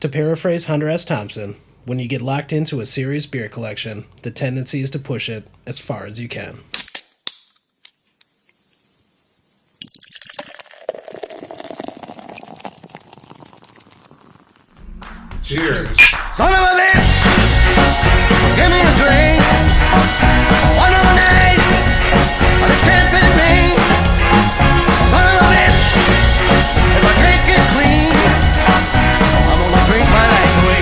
To paraphrase Hunter S. Thompson, when you get locked into a serious beer collection, the tendency is to push it as far as you can. Cheers. Son of a bitch! Give me a drink! One more night! On this camping thing! Son of a bitch! If I drink it clean, I'm gonna drink my life away.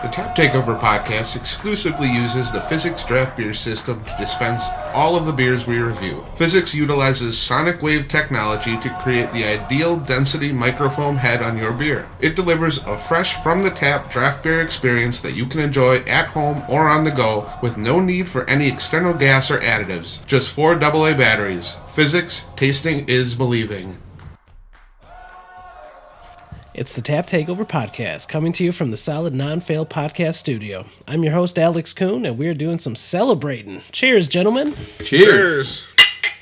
The Tap Takeover Podcast exclusively uses the Physics draft beer system to dispense all of the beers we review. Physics utilizes sonic wave technology to create the ideal density microfoam head on your beer. It delivers a fresh from the tap draft beer experience that you can enjoy at home or on the go with no need for any external gas or additives. Just 4 AA batteries. Physics, tasting is believing. It's the Tap Takeover Podcast, coming to you from the Solid Non-Fail Podcast Studio. I'm your host, Alex Kuhn, and we're doing some celebrating. Cheers, gentlemen. Cheers.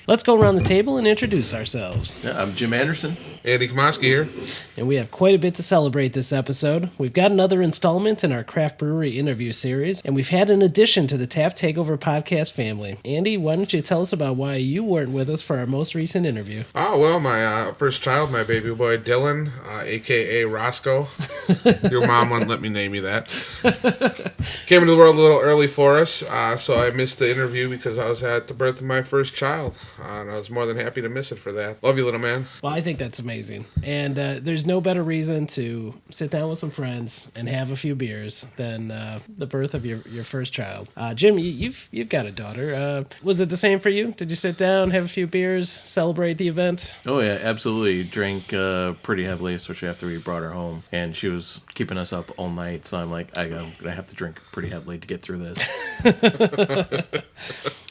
Let's go around the table and introduce ourselves. Yeah, I'm Jim Anderson. Andy Komoski here. And we have quite a bit to celebrate this episode. We've got another installment in our craft brewery interview series, and we've had an addition to the Tap Takeover Podcast family. Andy, why don't you tell us about why you weren't with us for our most recent interview? Oh, well, my first child, my baby boy Dylan, a.k.a. Roscoe. Your mom wouldn't let me name you that. Came into the world a little early for us, so I missed the interview because I was at the birth of my first child, and I was more than happy to miss it for that. Love you, little man. Well, I think that's amazing. And there's no better reason to sit down with some friends and have a few beers than the birth of your first child. Jim, you've got a daughter. Was it the same for you? Did you sit down, have a few beers, celebrate the event? Oh, yeah, absolutely. Drank pretty heavily, especially after we brought her home. And she was keeping us up all night, so I'm like, I'm going to have to drink pretty heavily to get through this.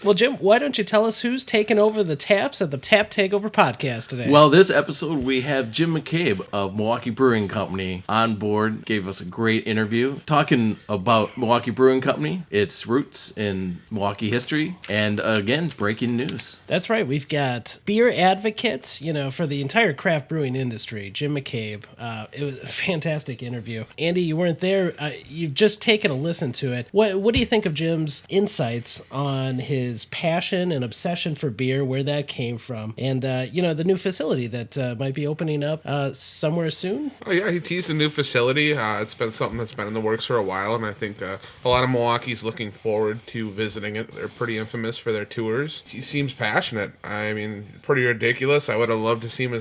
Well, Jim, why don't you tell us who's taking over the taps at the Tap Takeover Podcast today? Well, this episode we have Jim McCabe of Milwaukee Brewing Company on board. Gave us a great interview talking about Milwaukee Brewing Company, its roots in Milwaukee history, and again, breaking news. That's right. We've got beer advocate, for the entire craft brewing industry, Jim McCabe. It was a fantastic interview. Andy, you weren't there. You've just taken a listen to it. What do you think of Jim's insights on his passion and obsession for beer, where that came from, and the new facility that might be opening up somewhere soon? Oh, yeah, he teased a new facility. It's been something that's been in the works for a while, and I think a lot of Milwaukee's looking forward to visiting it. They're pretty infamous for their tours. He seems passionate. I mean, pretty ridiculous. I would have loved to see him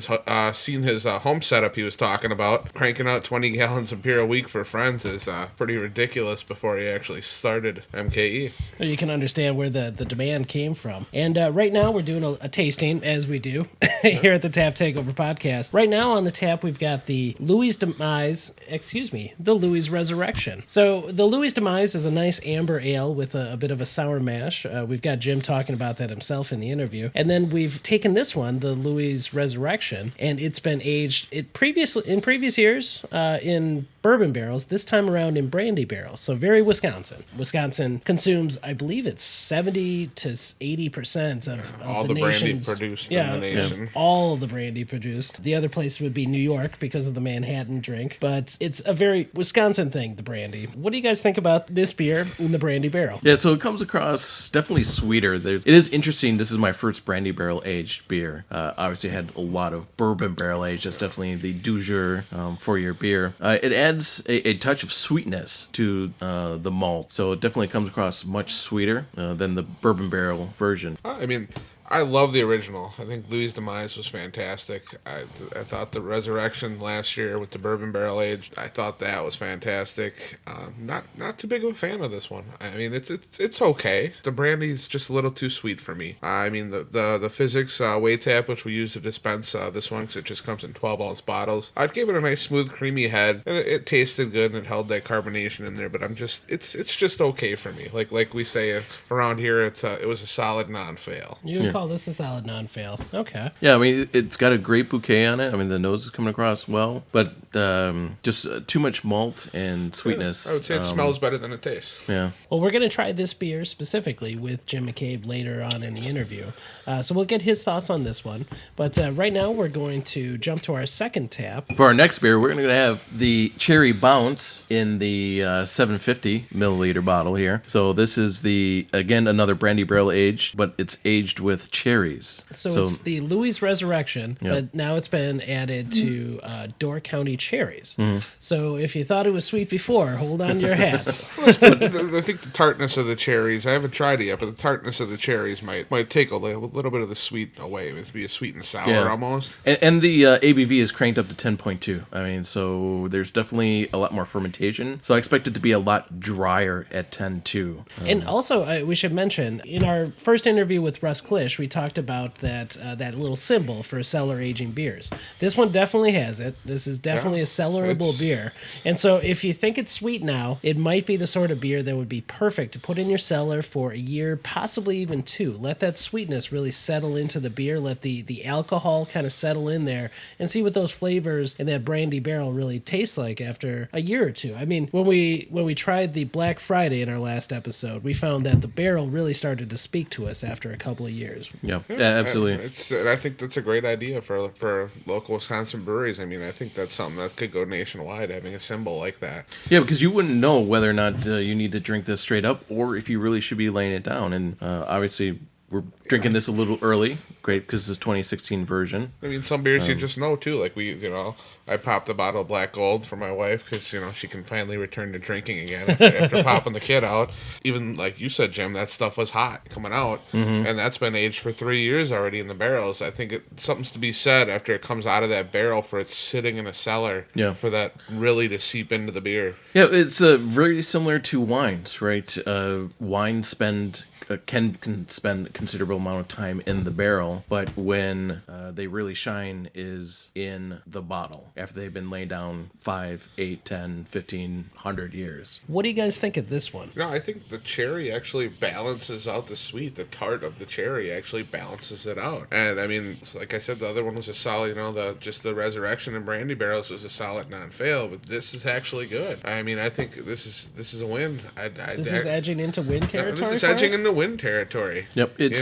seen his home setup he was talking about. Cranking out 20 gallons of beer a week for friends is pretty ridiculous before he actually started MKE. Well, you can understand where the demand came from. And right now we're doing a tasting, as we do here at the Tap Takeover Podcast. Right now on the tap, we've got the Louie's Resurrection. So the Louie's Demise is a nice amber ale with a bit of a sour mash. We've got Jim talking about that himself in the interview. And then we've taken this one, the Louie's Resurrection, and it's been aged in previous years in bourbon barrels, this time around in Brandy-Barrel. So very Wisconsin. Wisconsin consumes, I believe it's 70 to 80% of all the brandy nation's, produced in the nation. All the brandy produced. The other place would be New York because of the Manhattan drink, but it's a very Wisconsin thing, the brandy. What do you guys think about this beer in the Brandy-Barrel? Yeah, so it comes across definitely sweeter. It is interesting. This is my first Brandy-Barrel aged beer. Obviously, I had a lot of bourbon barrel aged. That's definitely the du jour for your beer. It adds a touch of sweetness to the malt, so it definitely comes across much sweeter than the bourbon barrel version. I mean, I love the original. I think Louie's Demise was fantastic. I thought the Resurrection last year with the bourbon barrel aged, I thought that was fantastic. Not too big of a fan of this one. I mean, it's okay. The brandy's just a little too sweet for me. I mean, the Physics Way Tap, which we use to dispense this one because it just comes in 12-ounce bottles, I'd give it a nice smooth creamy head, and it tasted good and it held that carbonation in there. But it's just okay for me. Like we say around here, it was a solid non-fail. You can call this a solid non-fail. Okay. Yeah, I mean, it's got a great bouquet on it. I mean, the nose is coming across well, but just too much malt and sweetness. I would say it smells better than it tastes. Yeah. Well, we're going to try this beer specifically with Jim McCabe later on in the interview. So we'll get his thoughts on this one. But right now we're going to jump to our second tap. For our next beer, we're going to have the Cherry Bounce in the 750 milliliter bottle here. So this is again, another Brandy-Barrel aged, but it's aged with cherries. So it's the Louie's Resurrection, Yep. but now it's been added to Door County cherries. Mm-hmm. So if you thought it was sweet before, hold on to your hats. I think the tartness of the cherries, I haven't tried it yet, but the tartness of the cherries might take a little bit of the sweet away. It'd be a sweet and sour almost. And the ABV is cranked up to 10.2. I mean, so there's definitely a lot more fermentation. So I expect it to be a lot drier at 10.2. And also, we should mention, in our first interview with Russ Klisch, we talked about that little symbol for cellar aging beers. This one definitely has it. This is definitely a cellarable beer. And so if you think it's sweet now, it might be the sort of beer that would be perfect to put in your cellar for a year, possibly even two. Let that sweetness really settle into the beer. Let the alcohol kind of settle in there and see what those flavors in that brandy barrel really taste like after a year or two. I mean, when we tried the Black Friday in our last episode, we found that the barrel really started to speak to us after a couple of years. Yeah, absolutely. I think that's a great idea for local Wisconsin breweries. I mean, I think that's something that could go nationwide, having a symbol like that. Yeah, because you wouldn't know whether or not you need to drink this straight up or if you really should be laying it down. And obviously, we're drinking this a little early. Great, because it's 2016 version. I mean, some beers you just know, too. Like, I popped a bottle of Black Gold for my wife because, she can finally return to drinking again after popping the kid out. Even, like you said, Jim, that stuff was hot coming out. Mm-hmm. And that's been aged for 3 years already in the barrels. I think something's to be said after it comes out of that barrel for it sitting in a cellar for that really to seep into the beer. Yeah, it's very similar to wines, right? Wines can spend a considerable amount of time in the barrel, but when they really shine is in the bottle after they've been laid down 5, 8, 10, 15, 100 years. What do you guys think of this one? I think the cherry actually balances out the sweet. The tart of the cherry actually balances it out. And I mean, like I said, the other one was a solid, the Resurrection and Brandy Barrels was a solid non-fail, but this is actually good. I mean, I think this is a win. This is edging into win territory? This is edging into win territory. Yep, it's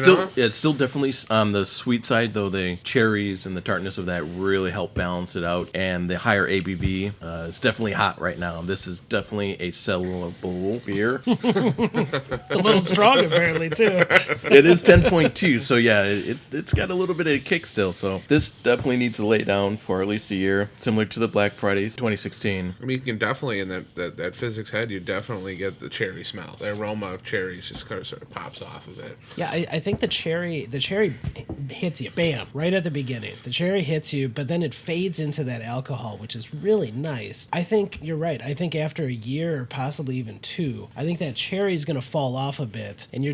still definitely on the sweet side, though the cherries and the tartness of that really help balance it out. And the higher ABV is definitely hot right now. This is definitely a sellable beer. A little strong, apparently, too. It is 10.2, so yeah, it's got a little bit of kick still. So this definitely needs to lay down for at least a year, similar to the Black Friday 2016. I mean, you can definitely, in that physics head, you definitely get the cherry smell. The aroma of cherries just kind of sort of pops off of it. Yeah, I think the cherry hits you, bam, right at the beginning. The cherry hits you, but then it fades into that alcohol, which is really nice. I think you're right. I think after a year or possibly even two, I think that cherry is going to fall off a bit, and you're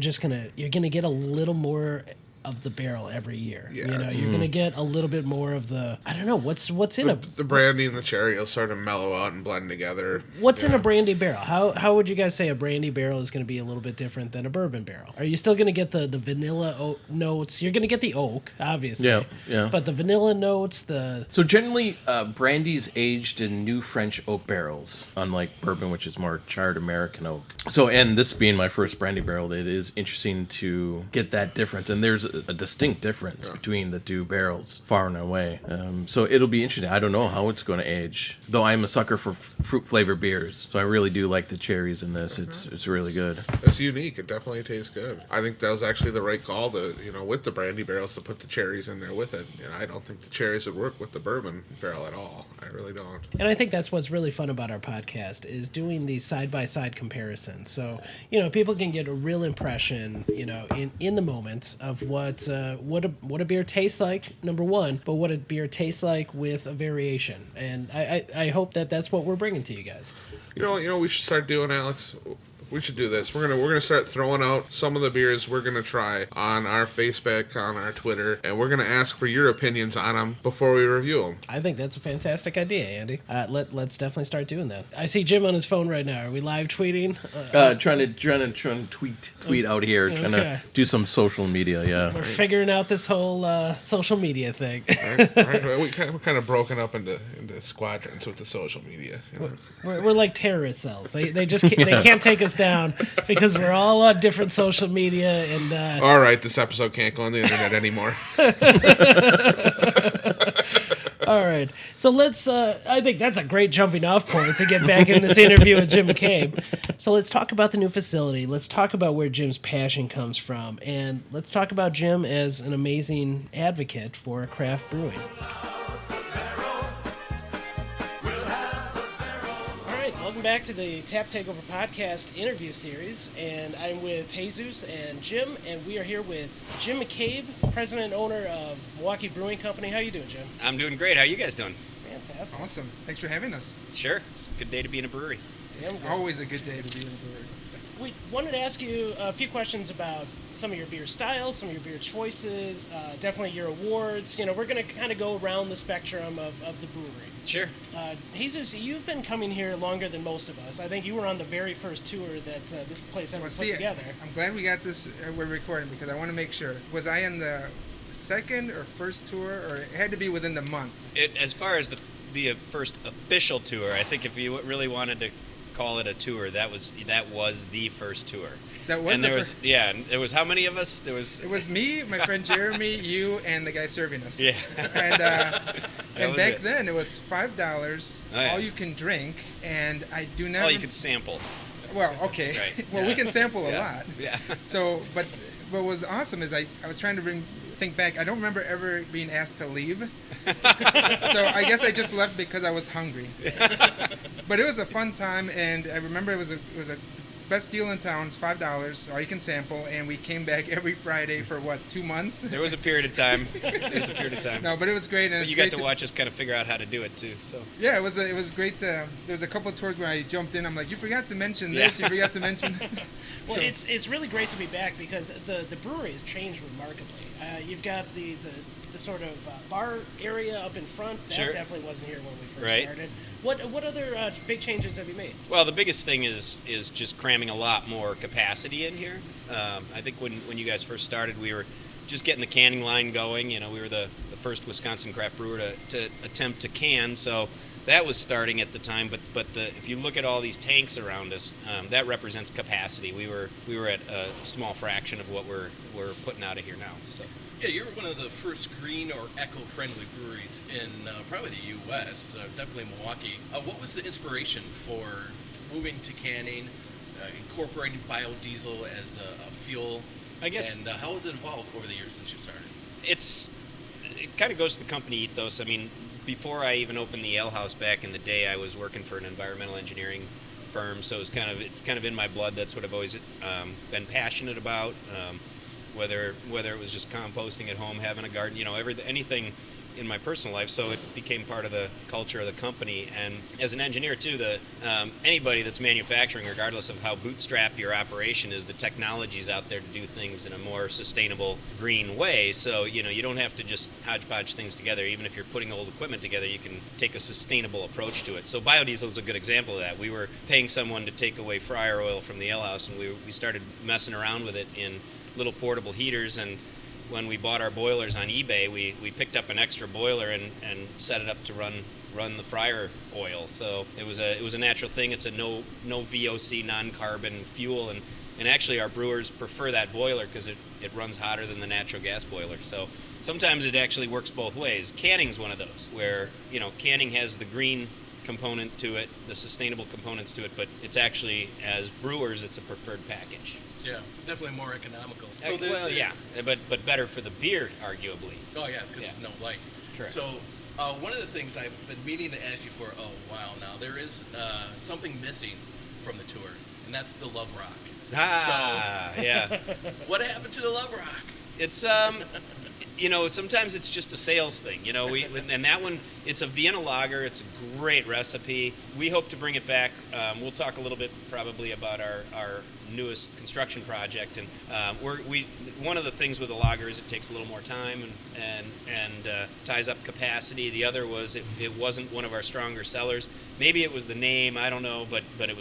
gonna get a little more of the barrel every year. Yeah. You're gonna get a little bit more of the, I don't know, what's in the brandy and the cherry will sort of mellow out and blend together. What's in a brandy barrel? How would you guys say a brandy barrel is going to be a little bit different than a bourbon barrel? Are you still going to get the vanilla notes? You're going to get the oak, obviously. Yeah. But the vanilla notes, So generally, brandy's aged in new French oak barrels, unlike bourbon, which is more charred American oak. So, and this being my first brandy barrel, it is interesting to get that difference. And there's a distinct difference between the two barrels, far and away. So it'll be interesting. I don't know how it's going to age, though I'm a sucker for fruit flavored beers. So I really do like the cherries in this. It's really good. It's unique. It definitely tastes good. I think that was actually the right call to, with the brandy barrels, to put the cherries in there with it. I don't think the cherries would work with the bourbon barrel at all. I really don't. And I think that's what's really fun about our podcast is doing these side-by-side comparisons. So, people can get a real impression, in the moment of what a beer tastes like, number one, but what a beer tastes like with a variation. And I hope that that's what we're bringing to you guys. We should start doing, Alex. We should do this. We're gonna start throwing out some of the beers we're gonna try on our Facebook, on our Twitter, and we're gonna ask for your opinions on them before we review them. I think that's a fantastic idea, Andy. Let's definitely start doing that. I see Jim on his phone right now. Are we live tweeting? Trying to tweet out here, trying to do some social media. Yeah, We're figuring out this whole social media thing. Right. We're kind of broken up into squadrons with the social media. You know? We're like terrorist cells. They just they can't take us down because we're all on different social media and. All right, this episode can't go on the internet anymore. All right, so let's. I think that's a great jumping off point to get back in this interview with Jim McCabe. So let's talk about the new facility. Let's talk about where Jim's passion comes from, and let's talk about Jim as an amazing advocate for craft brewing. Welcome back to the Tap Takeover Podcast interview series, and I'm with Jesus and Jim, and we are here with Jim McCabe, president and owner of Milwaukee Brewing Company. How you doing, Jim? I'm doing great. How are you guys doing? Fantastic. Awesome. Thanks for having us. Sure. It's a good day to be in a brewery. Damn good. Always a good day to be in a brewery. We wanted to ask you a few questions about some of your beer styles, some of your beer choices, definitely your awards. You know, we're going to kind of go around the spectrum of the brewery. Sure. Jesus, you've been coming here longer than most of us. I think you were on the very first tour that this place ever put together. I'm glad we got this, we're recording, because I want to make sure. Was I in the second or first tour, or it had to be within the month? As far as the first official tour, I think if you really wanted to call it a tour, that was the first tour. That was and the there first. There was how many of us? It was me, my friend Jeremy, you, and the guy serving us. Yeah. And back then it was $5, all you can drink, and I do not. All you could sample. Well, okay. Right. Well, we can sample a Yeah. lot. Yeah. So, but what was awesome is I was trying to think back. I don't remember ever being asked to leave. So I guess I just left because I was hungry. But it was a fun time, and I remember it was a best deal in town. It's $5, all you can sample, and we came back every Friday for 2 months? There was a period of time. No, but it was great, and But you got to watch us kind of figure out how to do it too. So yeah, it was great. There was a couple of tours where I jumped in. I'm like, you forgot to mention this. Yeah. You forgot to mention. Well, it's really great to be back because the brewery has changed remarkably. You've got the sort of bar area up in front. That Sure. definitely wasn't here when we first Right. started. What other big changes have you made? Well, the biggest thing is just cramming a lot more capacity in here. I think when you guys first started, we were just getting the canning line going. You know, we were the first Wisconsin craft brewer to attempt to can, so that was starting at the time. But if you look at all these tanks around us, that represents capacity. We were at a small fraction of what we're putting out of here now. So. Yeah, you're one of the first green or eco-friendly breweries in probably the U.S., definitely Milwaukee. What was the inspiration for moving to canning, incorporating biodiesel as a fuel? I guess. And how has it evolved over the years since you started? It kind of goes to the company ethos. I mean, before I even opened the ale house back in the day, I was working for an environmental engineering firm, so it's kind of in my blood. That's what I've always been passionate about. Whether it was just composting at home, having a garden, anything in my personal life. So it became part of the culture of the company. And as an engineer too, anybody that's manufacturing, regardless of how bootstrap your operation is, the technology's out there to do things in a more sustainable, green way. So you don't have to just hodgepodge things together. Even if you're putting old equipment together, you can take a sustainable approach to it. So biodiesel is a good example of that. We were paying someone to take away fryer oil from the ale house, and we started messing around with it in little portable heaters. And when we bought our boilers on eBay, we picked up an extra boiler and set it up to run the fryer oil. So it was a natural thing. It's a no VOC, non-carbon fuel, and actually our brewers prefer that boiler because it runs hotter than the natural gas boiler. So sometimes it actually works both ways. Canning's one of those where canning has the green component to it, the sustainable components to it, but it's actually, as brewers, it's a preferred package. Yeah, definitely more economical. But better for the beer, arguably. Oh yeah, because no light. Correct. So one of the things I've been meaning to ask you for a while now, there is something missing from the tour, and that's the Love Rock. Yeah. What happened to the Love Rock? It's sometimes it's just a sales thing. And that one, It's a Vienna lager. It's a great recipe. We hope to bring it back. We'll talk a little bit probably about our newest construction project, and one of the things with the lager is it takes a little more time and ties up capacity. The other was it wasn't one of our stronger sellers. Maybe it was the name, I don't know, but it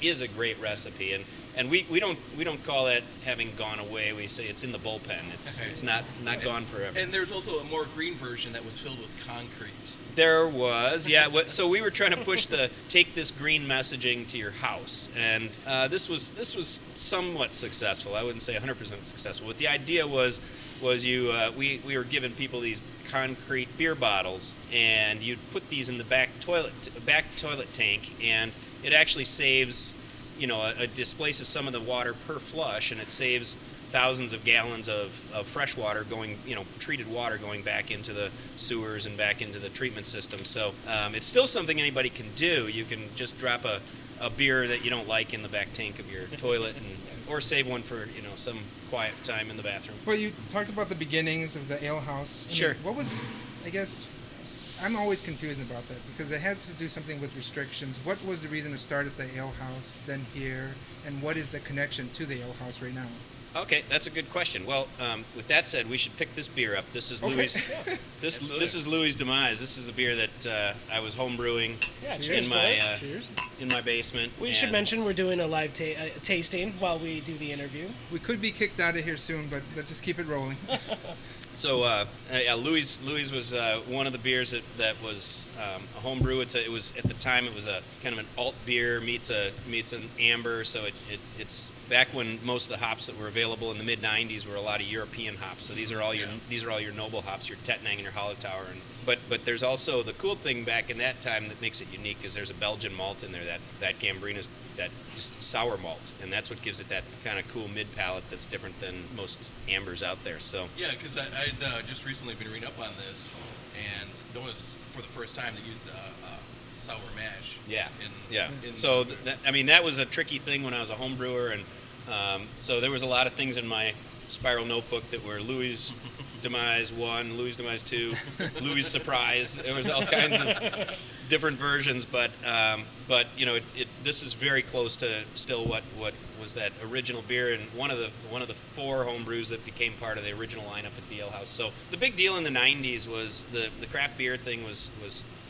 is a great recipe, and we don't call that having gone away. We say it's in the bullpen. It's not gone forever. And there's also a more green version that was filled with concrete. There was, yeah. So we were trying to push take this green messaging to your house, and this was somewhat successful. I wouldn't say 100% successful, but the idea was we were giving people these concrete beer bottles, and you'd put these in the back toilet tank, and it actually saves, it displaces some of the water per flush, and it saves thousands of gallons of fresh water going, treated water going back into the sewers and back into the treatment system. So it's still something anybody can do. You can just drop a beer that you don't like in the back tank of your toilet, or save one for some quiet time in the bathroom. Well, you talked about the beginnings of the ale house. Sure. What was, I guess, I'm always confused about that because it has to do something with restrictions. What was the reason to start at the ale house, then here, and what is the connection to the ale house right now? Okay, that's a good question. Well, with that said, we should pick this beer up. This is Louie's. This is Louie's Demise. This is the beer that I was home brewing in my basement. We should mention we're doing a live tasting while we do the interview. We could be kicked out of here soon, but let's just keep it rolling. So Louie's was one of the beers that was a home brew. It was at the time it was a kind of an alt beer meets an amber. So it's back when most of the hops that were available in the mid '90s were a lot of European hops. So these are all your noble hops, your Tettnang and your Hallertauer. But there's also the cool thing back in that time that makes it unique is there's a Belgian malt in there, that Gambrinus, that just sour malt, and that's what gives it that kind of cool mid palate that's different than most ambers out there. So yeah, because I'd just recently been reading up on this and noticed for the first time they used sour mash. Yeah, so that was a tricky thing when I was a home brewer, and so there was a lot of things in my spiral notebook that were Louie's Demise 1, Louie's Demise 2, Louie's Surprise. There was all kinds of different versions, but this is very close to still what was that original beer, and one of the 4 home brews that became part of the original lineup at the ale house. So the big deal in the 90s was the craft beer thing was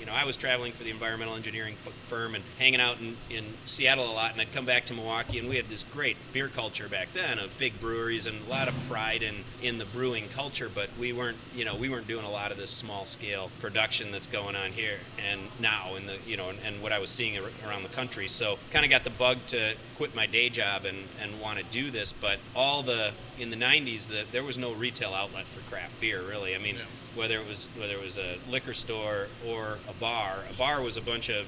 I was traveling for the environmental engineering firm and hanging out in Seattle a lot, and I'd come back to Milwaukee, and we had this great beer culture back then of big breweries and a lot of pride in the brewing culture, but we weren't doing a lot of this small scale production that's going on here and now in the and what I was seeing around the country. So kind of got the bug to quit my day job and want to do this, but in the 90s there was no retail outlet for craft beer really. I mean, whether it was a liquor store or a bar was a bunch of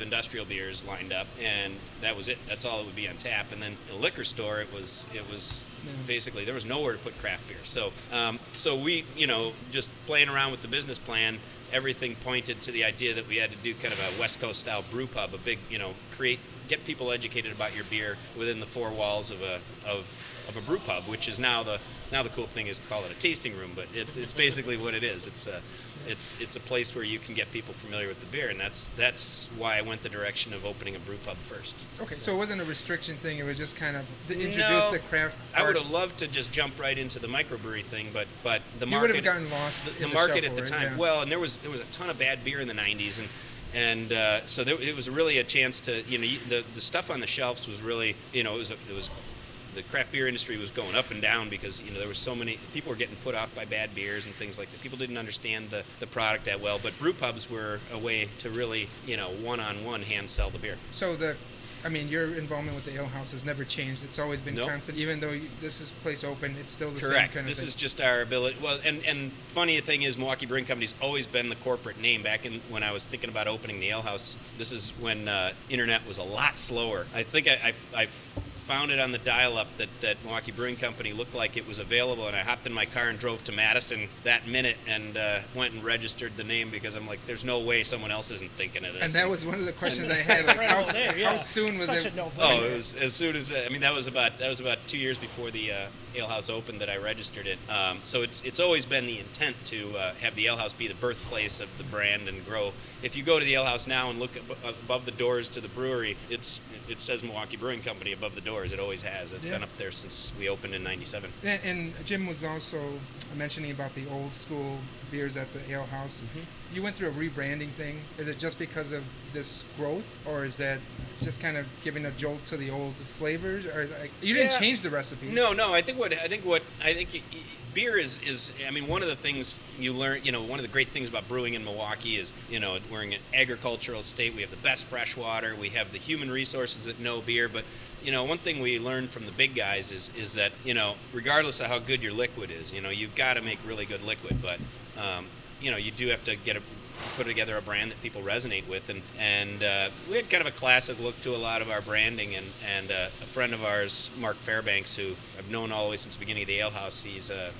industrial beers lined up, and that was it. That's all that would be on tap. And then a liquor store, it was basically there was nowhere to put craft beer. So we just playing around with the business plan, everything pointed to the idea that we had to do kind of a West Coast style brew pub, a big get people educated about your beer within the 4 walls of a brew pub, which is now the cool thing is to call it a tasting room, but it's basically what it is. It's a place where you can get people familiar with the beer, and that's why I went the direction of opening a brew pub first. Okay, so it wasn't a restriction thing. It was just kind of to introduce the craft part. I would have loved to just jump right into the microbrewery thing, but the market, you would have gotten lost. The market shuffle, at the time. Yeah. Well, and there was a ton of bad beer in the 90s, and so it was really a chance to the stuff on the shelves was really it was the craft beer industry was going up and down because there were so many people were getting put off by bad beers and things like that. People didn't understand the product that well, but brew pubs were a way to really one-on-one hand sell the beer. So your involvement with the ale house has never changed. It's always been constant. Even though this is place open, it's still the same kind of thing. This is just our ability. Well, and funny thing is, Milwaukee Brewing Company's always been the corporate name. Back when I was thinking about opening the ale house, this is when internet was a lot slower. I think I found it on the dial-up that Milwaukee Brewing Company looked like it was available, and I hopped in my car and drove to Madison that minute and went and registered the name because I'm like, there's no way someone else isn't thinking of this. And that was one of the questions I had. Like, how soon was Such it? a no-brainer. Oh, it was as soon as that was about 2 years before the ale house opened that I registered it. So it's always been the intent to have the ale house be the birthplace of the brand and grow. If you go to the ale house now and look above the doors to the brewery, it says Milwaukee Brewing Company above the doors. It always has. It's been up there since we opened in '97. And Jim was also mentioning about the old school beers at the ale house. Mm-hmm. You went through a rebranding thing. Is it just because of this growth, or is that just kind of giving a jolt to the old flavors? Or like, you didn't change the recipe? No. I think beer is I mean, one of the things you learn, one of the great things about brewing in Milwaukee is, we're in an agricultural state. We have the best fresh water. We have the human resources that know beer. But, one thing we learned from the big guys is that, regardless of how good your liquid is, you've got to make really good liquid. But, you do have to put together a brand that people resonate with, and we had kind of a classic look to a lot of our branding, and a friend of ours, Mark Fairbanks, who I've known all the way since the beginning of the ale house, he's a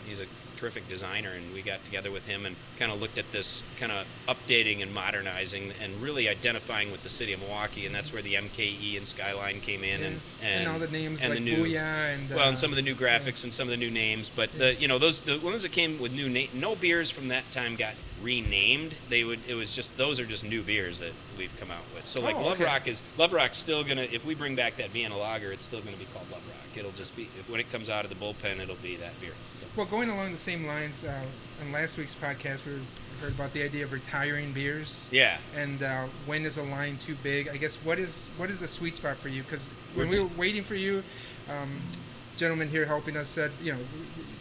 terrific designer, and we got together with him and kind of looked at this kind of updating and modernizing and really identifying with the city of Milwaukee, and that's where the MKE and Skyline came in, and all the names and like the new, Booyah and and some of the new graphics and some of the new names, but the ones that came with no beers from that time got renamed. Those are just new beers that we've come out with. So like Love Rock's still gonna, if we bring back that Vienna lager, it's still gonna be called Love Rock. It'll just be, when it comes out of the bullpen, it'll be that beer. So. Well, going along the same lines, in last week's podcast, we heard about the idea of retiring beers. Yeah. And when is a line too big? I guess what is the sweet spot for you? Because when we were waiting for you, gentleman here helping us said,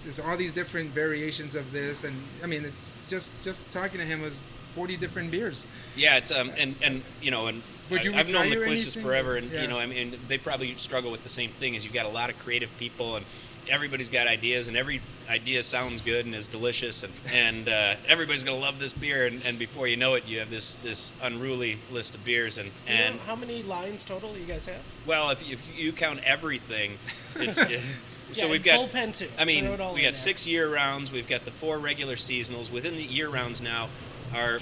there's all these different variations of this, and I mean, it's just talking to him was 40 different beers. Yeah, it's and Would you I've known the retire Clishes anything? forever, and Yeah. I mean, they probably struggle with the same thing. Is you've got a lot of creative people, and everybody's got ideas, and every idea sounds good and is delicious, and everybody's gonna love this beer, and before you know it, you have this unruly list of beers, and Do you know how many lines total you guys have? well, if you count everything, it's. So Yeah, we've got bullpen too. I mean, Throw it all we in got there. 6 year rounds. We've got the 4 regular seasonals. Within the year rounds now, our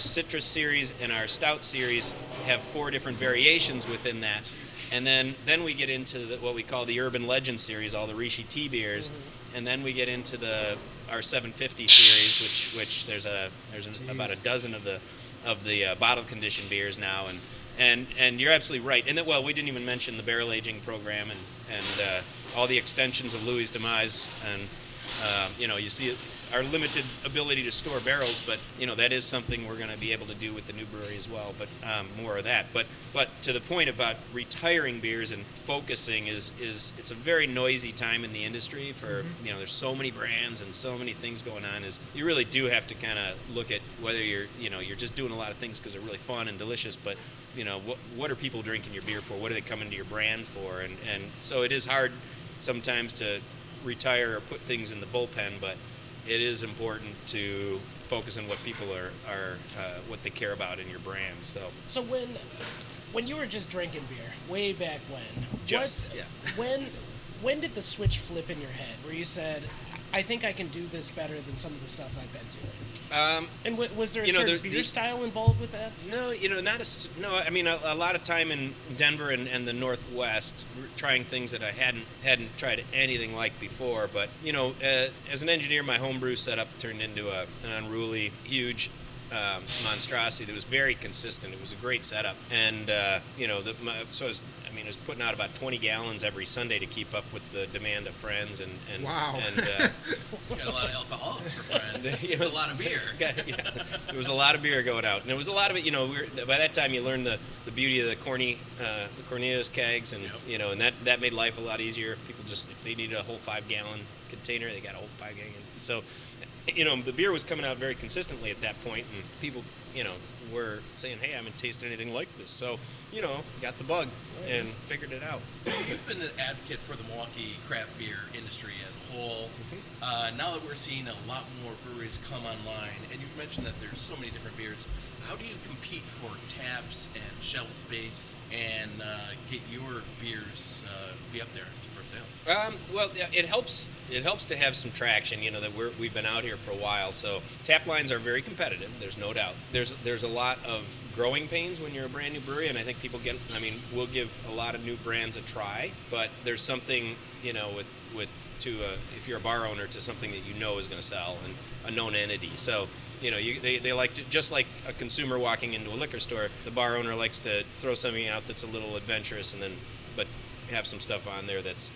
citrus series and our stout series have 4 different variations within that. And then we get into what we call the Urban Legend series, all the Rishi tea beers, and then we get into our 750 series, which there's about a dozen of the bottle conditioned beers now, and you're absolutely right. And we didn't even mention the barrel aging program and all the extensions of Louie's demise, and you see our limited ability to store barrels, but that is something we're going to be able to do with the new brewery as well. But more of that. But to the point about retiring beers and focusing is it's a very noisy time in the industry for there's so many brands and so many things going on. Is you really do have to kind of look at whether you're just doing a lot of things because they're really fun and delicious, but what are people drinking your beer for? What are they coming to your brand for? And so it is hard sometimes to retire or put things in the bullpen, but it is important to focus on what people are what they care about in your brand. So when you were just drinking beer way back when, when did the switch flip in your head where you said, I think I can do this better than some of the stuff I've been doing? And was there a certain beer style involved with that? No, no. I mean, a lot of time in Denver and the Northwest, trying things that I hadn't tried anything like before. But as an engineer, my homebrew setup turned into an unruly, huge monstrosity that was very consistent. It was a great setup, and I was putting out about 20 gallons every Sunday to keep up with the demand of friends and wow. And You got a lot of alcoholics for friends. It's a lot of beer. There was a lot of beer going out, and it was a lot of it. By that time, you learned the beauty of the Cornelius kegs, and and that made life a lot easier. If people if they needed a whole 5-gallon container, they got a whole 5-gallon. So, the beer was coming out very consistently at that point, and people, were saying, hey, I haven't tasted anything like this. So, got the bug and figured it out. So you've been an advocate for the Milwaukee craft beer industry as a whole. Now that we're seeing a lot more breweries come online, and you've mentioned that there's so many different beers, how do you compete for taps and shelf space and get your beers be up there for sale? Well, yeah, it helps to have some traction. That we've been out here for a while, so tap lines are very competitive. There's no doubt. There's a lot of growing pains when you're a brand new brewery, and I think people we'll give a lot of new brands a try, but there's something if you're a bar owner, to something that is going to sell and a known entity. So they like to, just like a consumer walking into a liquor store, the bar owner likes to throw something out that's a little adventurous, but have some stuff on there that's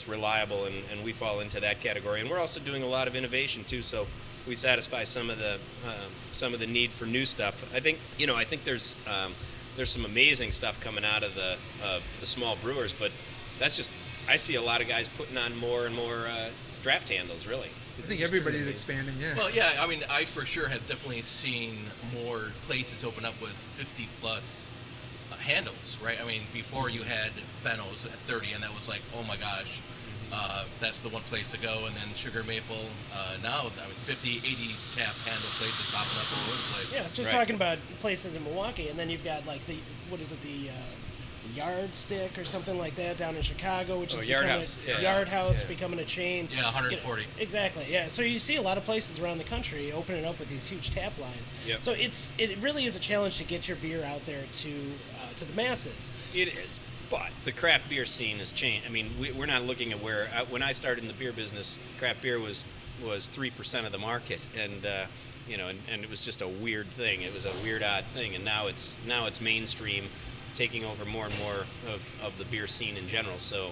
reliable, and we fall into that category. And we're also doing a lot of innovation too, so we satisfy some of the need for new stuff. I think there's some amazing stuff coming out of the small brewers, but that's just, I see a lot of guys putting on more and more draft handles, really. I think everybody's expanding, yeah. Well, yeah, I for sure have definitely seen more places open up with 50 plus handles, right? Before you had Benno's at 30, and that was like, oh my gosh, that's the one place to go. And then Sugar Maple, now 50, 80 tap handle places popping up all over the place. Yeah, just talking about places in Milwaukee, and then you've got like the Yardstick or something like that down in Chicago, which is Yard House. Yard House becoming a chain. Yeah, 140. Exactly. Yeah. So you see a lot of places around the country opening up with these huge tap lines. Yep. So it really is a challenge to get your beer out there to the masses. It is, but the craft beer scene has changed. We're not looking at where when I started in the beer business, craft beer was 3% of the market, and and it was just a weird thing. It was a weird, odd thing, and now it's mainstream, taking over more and more of the beer scene in general. So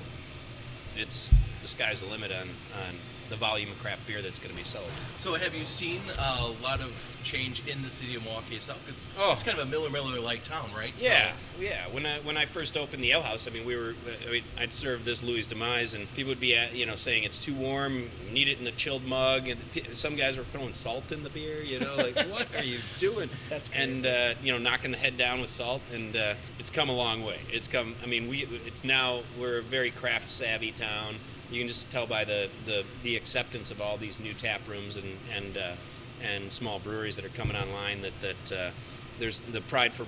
the sky's the limit on the volume of craft beer that's going to be sold. So have you seen a lot of change in the city of Milwaukee itself? Because it's kind of a Miller-like town, right? Yeah, yeah. When I first opened the ale house, I'd serve this Louie's Demise, and people would be saying it's too warm, you need it in a chilled mug, and some guys were throwing salt in the beer, like, what are you doing? That's crazy. And knocking the head down with salt, and it's come a long way. We're a very craft savvy town. You can just tell by the acceptance of all these new tap rooms and small breweries that are coming online that there's the pride for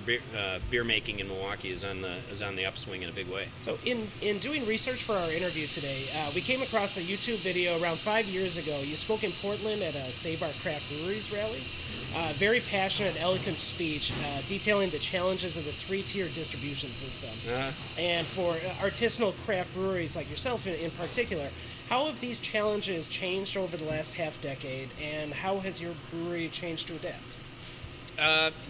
beer making in Milwaukee is on the upswing in a big way. So in doing research for our interview today, we came across a YouTube video around 5 years ago. You spoke in Portland at a Save Our Craft Breweries rally. Very passionate, eloquent speech detailing the challenges of the 3-tier distribution system. And for artisanal craft breweries like yourself in particular, how have these challenges changed over the last half decade, and how has your brewery changed to adapt?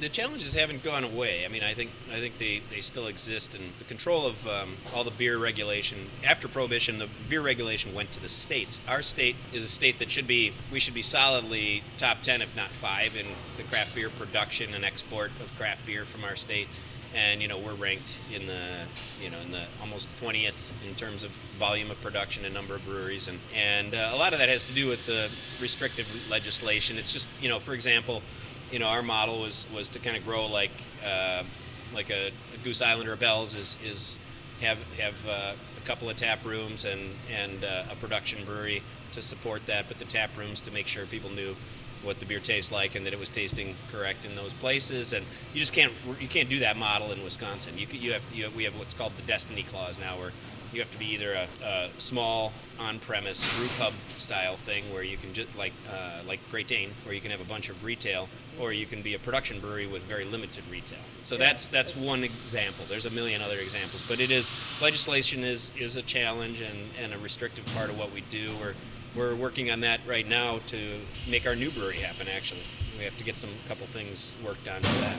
The challenges haven't gone away. I think they still exist, and the control of all the beer regulation after Prohibition, the beer regulation went to the states. Our state is a state that we should be solidly top 10, if not 5, in the craft beer production and export of craft beer from our state. And we're ranked in the almost 20th in terms of volume of production and number of breweries, and a lot of that has to do with the restrictive legislation. It's just for example. Our model was to kind of grow like a Goose Island or a Bell's is have a couple of tap rooms and a production brewery to support that, but the tap rooms to make sure people knew what the beer tastes like and that it was tasting correct in those places. And you just can't do that model in Wisconsin. We have what's called the Destiny Clause now, where you have to be either a small on-premise brew pub style thing where you can just like Great Dane, where you can have a bunch of retail, or you can be a production brewery with very limited retail. So that's one example. There's a million other examples, but legislation is a challenge and a restrictive part of what we do. We're working on that right now to make our new brewery happen. Actually, we have to get a couple things worked on for that.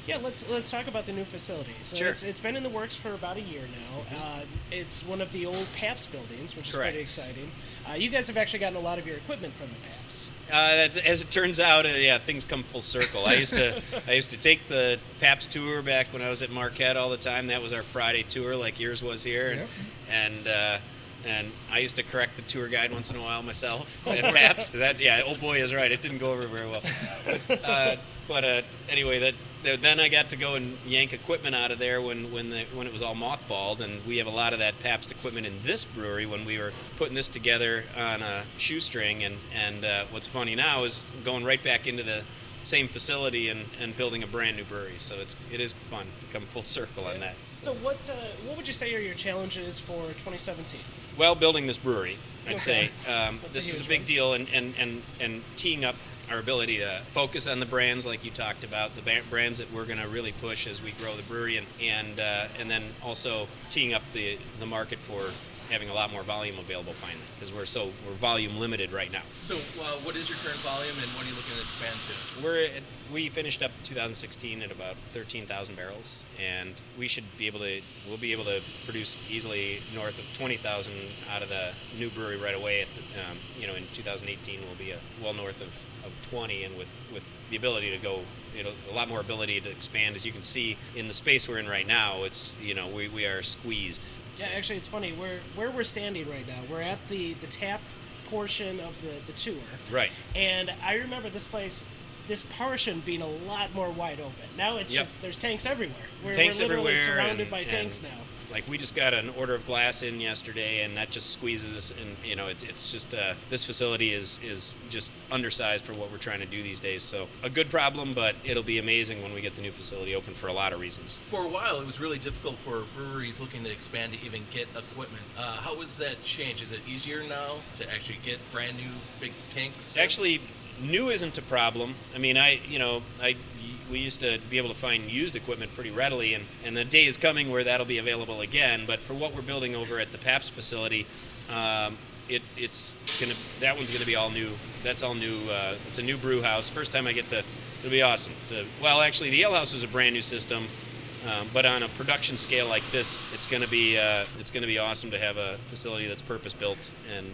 Yeah, let's talk about the new facility. So sure. It's been in the works for about a year now. It's one of the old Pabst buildings, which is pretty exciting. You guys have actually gotten a lot of your equipment from the Pabst. As it turns out, things come full circle. I used to take the Pabst tour back when I was at Marquette all the time. That was our Friday tour, like yours was here, and And I used to correct the tour guide once in a while myself at Pabst. Old boy is right. It didn't go over very well. But anyway, then I got to go and yank equipment out of there when it was all mothballed, and we have a lot of that Pabst equipment in this brewery when we were putting this together on a shoestring. And what's funny now is going right back into the same facility and building a brand new brewery. So it is fun to come full circle on that. So what would you say are your challenges for 2017? Well, building this brewery, I'd say. That's This is a big deal, and teeing up our ability to focus on the brands like you talked about, the brands that we're going to really push as we grow the brewery, and then also teeing up the market for having a lot more volume available finally, because we're volume limited right now. So, what is your current volume, and what are you looking to expand to? We finished up 2016 at about 13,000 barrels, and we'll be able to produce easily north of 20,000 out of the new brewery right away. In 2018 we'll be well north of 20, and with the ability to go, a lot more ability to expand. As you can see in the space we're in right now, it's we are squeezed. Yeah, actually, it's funny. Where we're standing right now, we're at the tap portion of the tour. Right. And I remember this portion being a lot more wide open. Now it's just, there's tanks everywhere. We're literally surrounded by tanks now. Like, we just got an order of glass in yesterday, and that just squeezes us. And it's just this facility is just undersized for what we're trying to do these days. So a good problem, but it'll be amazing when we get the new facility open for a lot of reasons. For a while, it was really difficult for breweries looking to expand to even get equipment. How has that changed? Is it easier now to actually get brand new big tanks? Actually, new isn't a problem. I mean, we used to be able to find used equipment pretty readily, and the day is coming where that'll be available again. But for what we're building over at the Pabst facility, that one's gonna be all new. That's all new. It's a new brew house. First time I get to, it'll be awesome. Actually, the ale house is a brand new system, but on a production scale like this, it's gonna be awesome to have a facility that's purpose built and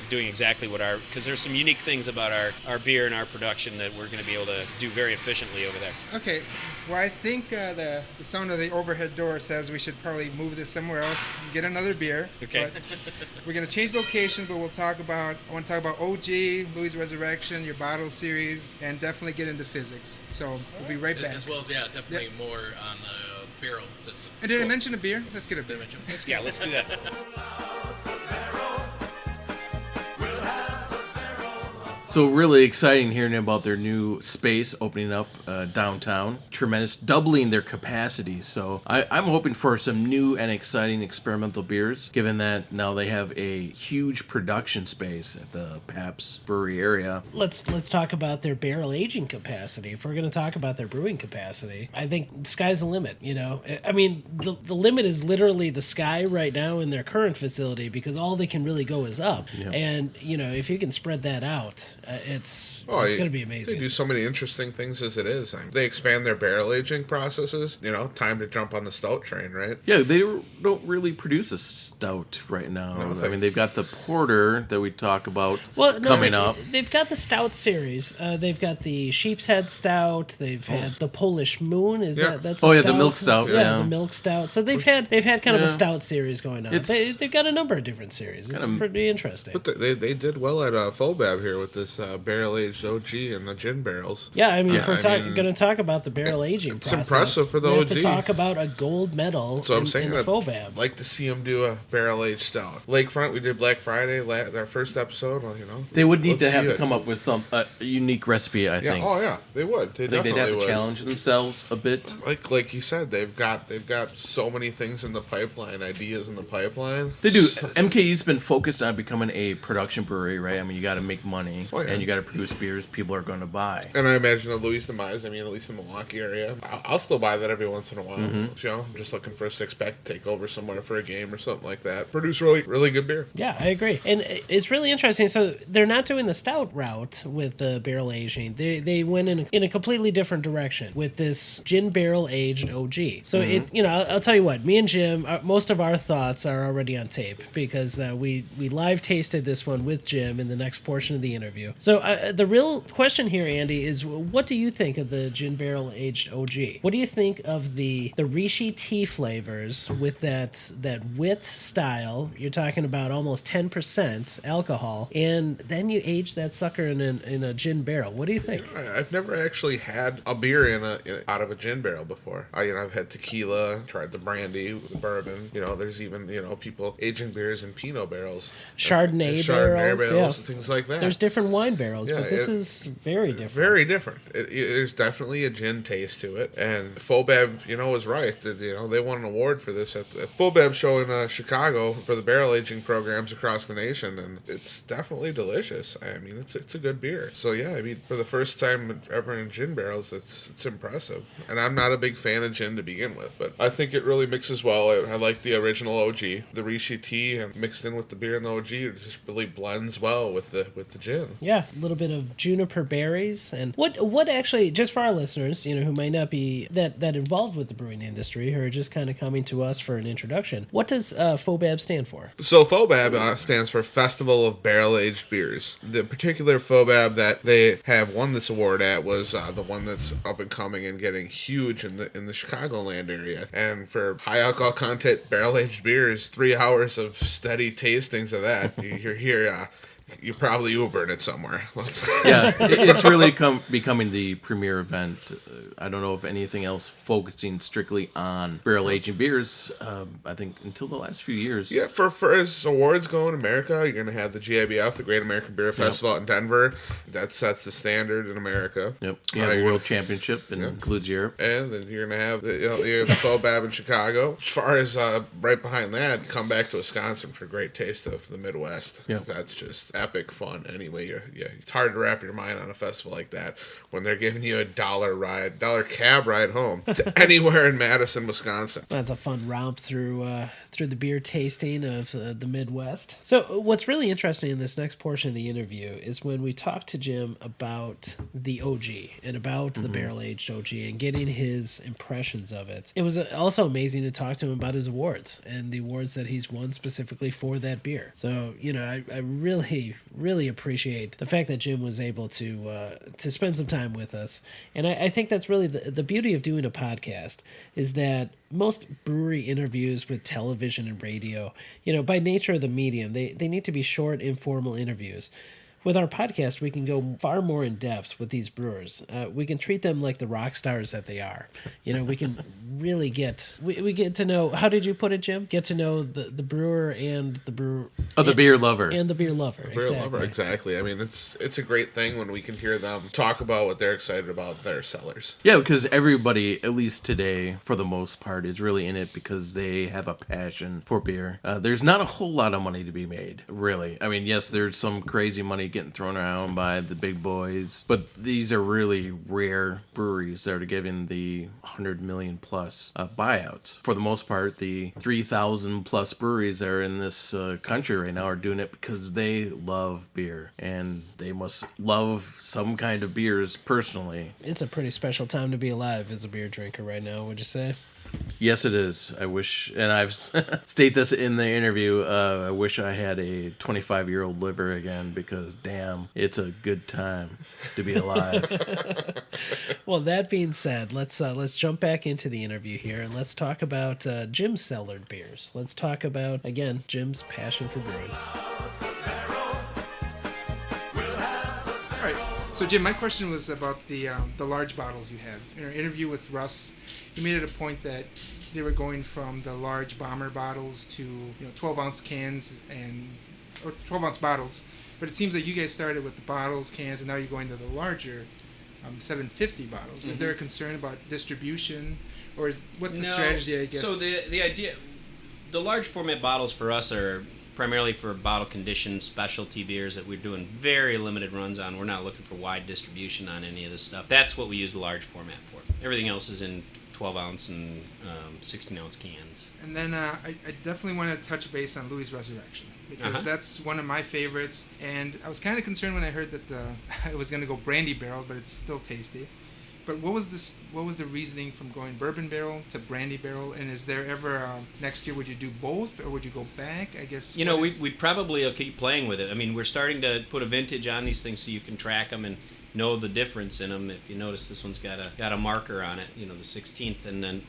doing exactly because there's some unique things about our beer and our production that we're going to be able to do very efficiently over there. Okay, well, I think the sound of the overhead door says we should probably move this somewhere else and get another beer. Okay. But we're going to change location, but I want to talk about O-Gii, Louie's Resurrection, your bottle series, and definitely get into physics. So we'll be right back. As well as, definitely more on the barrel system. And did I mention a beer? Let's get a beer. Let's do that. So really exciting hearing about their new space opening up downtown. Tremendous, doubling their capacity. So I'm hoping for some new and exciting experimental beers, given that now they have a huge production space at the Pabst Brewery area. Let's talk about their barrel aging capacity. If we're going to talk about their brewing capacity, I think the sky's the limit. I mean, the limit is literally the sky right now in their current facility, because all they can really go is up. Yeah. And if you can spread that out, it's going to be amazing. They do so many interesting things as it is. They expand their barrel aging processes. Time to jump on the stout train, right? Yeah, they don't really produce a stout right now. I mean, they've got the porter that we talk about coming up. They've got the stout series. They've got the Sheep's Head Stout. They've had the Polish Moon. That's a stout? The milk stout. Yeah, the milk stout. So they've had kind of a stout series going on. They've got a number of different series. It's pretty interesting. But they did well at Fobab here with this Barrel Aged O-Gii and the gin barrels. Yeah, I mean, if we're going to talk about the barrel aging process, it's impressive for the we O-Gii. have to talk about a gold medal in the Fobab. I'd like to see them do a barrel aged stout. Lakefront, we did Black Friday, our first episode. Well, they would need to have to come up with some unique recipe. I think. Oh yeah, they would. I think they'd have to challenge themselves a bit. Like you said, they've got so many things in the pipeline, ideas in the pipeline. They do. MKE's been focused on becoming a production brewery, right? I mean, you got to make money and you got to produce beers people are going to buy. And I imagine a Louie's Demise, at least in the Milwaukee area, I'll still buy that every once in a while. Mm-hmm. I'm just looking for a 6-pack to take over somewhere for a game or something like that. Produce really, really good beer. Yeah, I agree. And it's really interesting. So they're not doing the stout route with the barrel aging. They went in a completely different direction with this Gin-Barrel Aged O-Gii. So I'll tell you what, me and Jim, most of our thoughts are already on tape, because we live tasted this one with Jim in the next portion of the interview. interview. So the real question here, Andy, is what do you think of the Gin-Barrel Aged O-Gii? What do you think of the Rishi tea flavors with that wit style? You're talking about almost 10% alcohol, and then you age that sucker in a gin barrel. What do you think? I've never actually had a beer out of a gin barrel before. I've had tequila, tried the brandy, the bourbon. There's even people aging beers in Pinot barrels, Chardonnay barrels, things like that. There's different wine barrels, but this is very different. Very different. There's definitely a gin taste to it, and Fobab, was right. They won an award for this at the Fobab show in Chicago for the barrel aging programs across the nation, and it's definitely delicious. I mean, it's a good beer. So yeah, for the first time ever in gin barrels, it's impressive. And I'm not a big fan of gin to begin with, but I think it really mixes well. I like the original O-Gii, the Rishi tea, and mixed in with the beer and the O-Gii, it just really blends well with the gin. Yeah, a little bit of juniper berries. And what actually, just for our listeners, who might not be that involved with the brewing industry, who are just kind of coming to us for an introduction, what does FOBAB stand for? So FOBAB stands for Festival of Barrel Aged Beers. The particular FOBAB that they have won this award at was the one that's up and coming and getting huge in the Chicagoland area. And for high alcohol content barrel aged beers, 3 hours of steady tastings of that, you're here. You probably Ubered it somewhere. Yeah, it's really becoming the premier event. I don't know if anything else focusing strictly on barrel aging beers. I think until the last few years. Yeah, for as awards go in America, you're going to have the GABF, the Great American Beer Festival out in Denver. That sets the standard in America. Yep. Yeah, the World Championship includes Europe. And then you're going to have the FOBAB in Chicago. As far as right behind that, come back to Wisconsin for a great taste of the Midwest. Yep. That's just epic fun. Anyway, it's hard to wrap your mind on a festival like that when they're giving you a $1 cab ride home to anywhere in Madison, Wisconsin. That's a fun romp through the beer tasting of the Midwest. So what's really interesting in this next portion of the interview is when we talk to Jim about the O-Gii and about the barrel-aged O-Gii and getting his impressions of it. It was also amazing to talk to him about his awards and the awards that he's won specifically for that beer. So, I really, really appreciate the fact that Jim was able to spend some time with us. And I think that's really the beauty of doing a podcast is that most brewery interviews with television and radio, by nature of the medium, they need to be short, informal interviews. With our podcast, we can go far more in depth with these brewers. We can treat them like the rock stars that they are. We can really get to know. How did you put it, Jim? Get to know the brewer and the brewer. Oh, the beer lover and the beer lover. Beer lover, exactly. I mean, it's a great thing when we can hear them talk about what they're excited about their cellars. Yeah, because everybody, at least today, for the most part, is really in it because they have a passion for beer. There's not a whole lot of money to be made, really. I mean, yes, there's some crazy money getting thrown around by the big boys, but these are really rare breweries that are giving the 100 million plus buyouts. For the most part, the 3,000 plus breweries that are in this country right now are doing it because they love beer and they must love some kind of beers personally. It's a pretty special time to be alive as a beer drinker right now, would you say? Yes, it is. I wish, and I've stated this in the interview, I wish I had a 25-year-old liver again because, damn, it's a good time to be alive. Well, that being said, let's jump back into the interview here, and let's talk about Jim's cellared beers. Let's talk about, again, Jim's passion for brewing. All right. So, Jim, my question was about the large bottles you have. In our interview with Russ, you made it a point that they were going from the large bomber bottles to 12-ounce cans or 12-ounce bottles. But it seems like you guys started with the bottles, cans, and now you're going to the larger 750 bottles. Mm-hmm. Is there a concern about distribution, or what's the strategy, I guess? So the idea, the large format bottles for us are primarily for bottle conditioned specialty beers that we're doing very limited runs on. We're not looking for wide distribution on any of this stuff. That's what we use the large format for. Everything else is in 12-ounce and 16-ounce cans. And then I definitely want to touch base on Louie's Resurrection, because that's one of my favorites. And I was kind of concerned when I heard that it was going to go Brandy-Barrel, but it's still tasty. But what was this? What was the reasoning from going bourbon barrel to brandy barrel? And is there ever next year? Would you do both, or would you go back? I guess. You know, we probably will keep playing with it. I mean, we're starting to put a vintage on these things so you can track them and know the difference in them. If you notice, this one's got a marker on it, you know, the 16th. And then,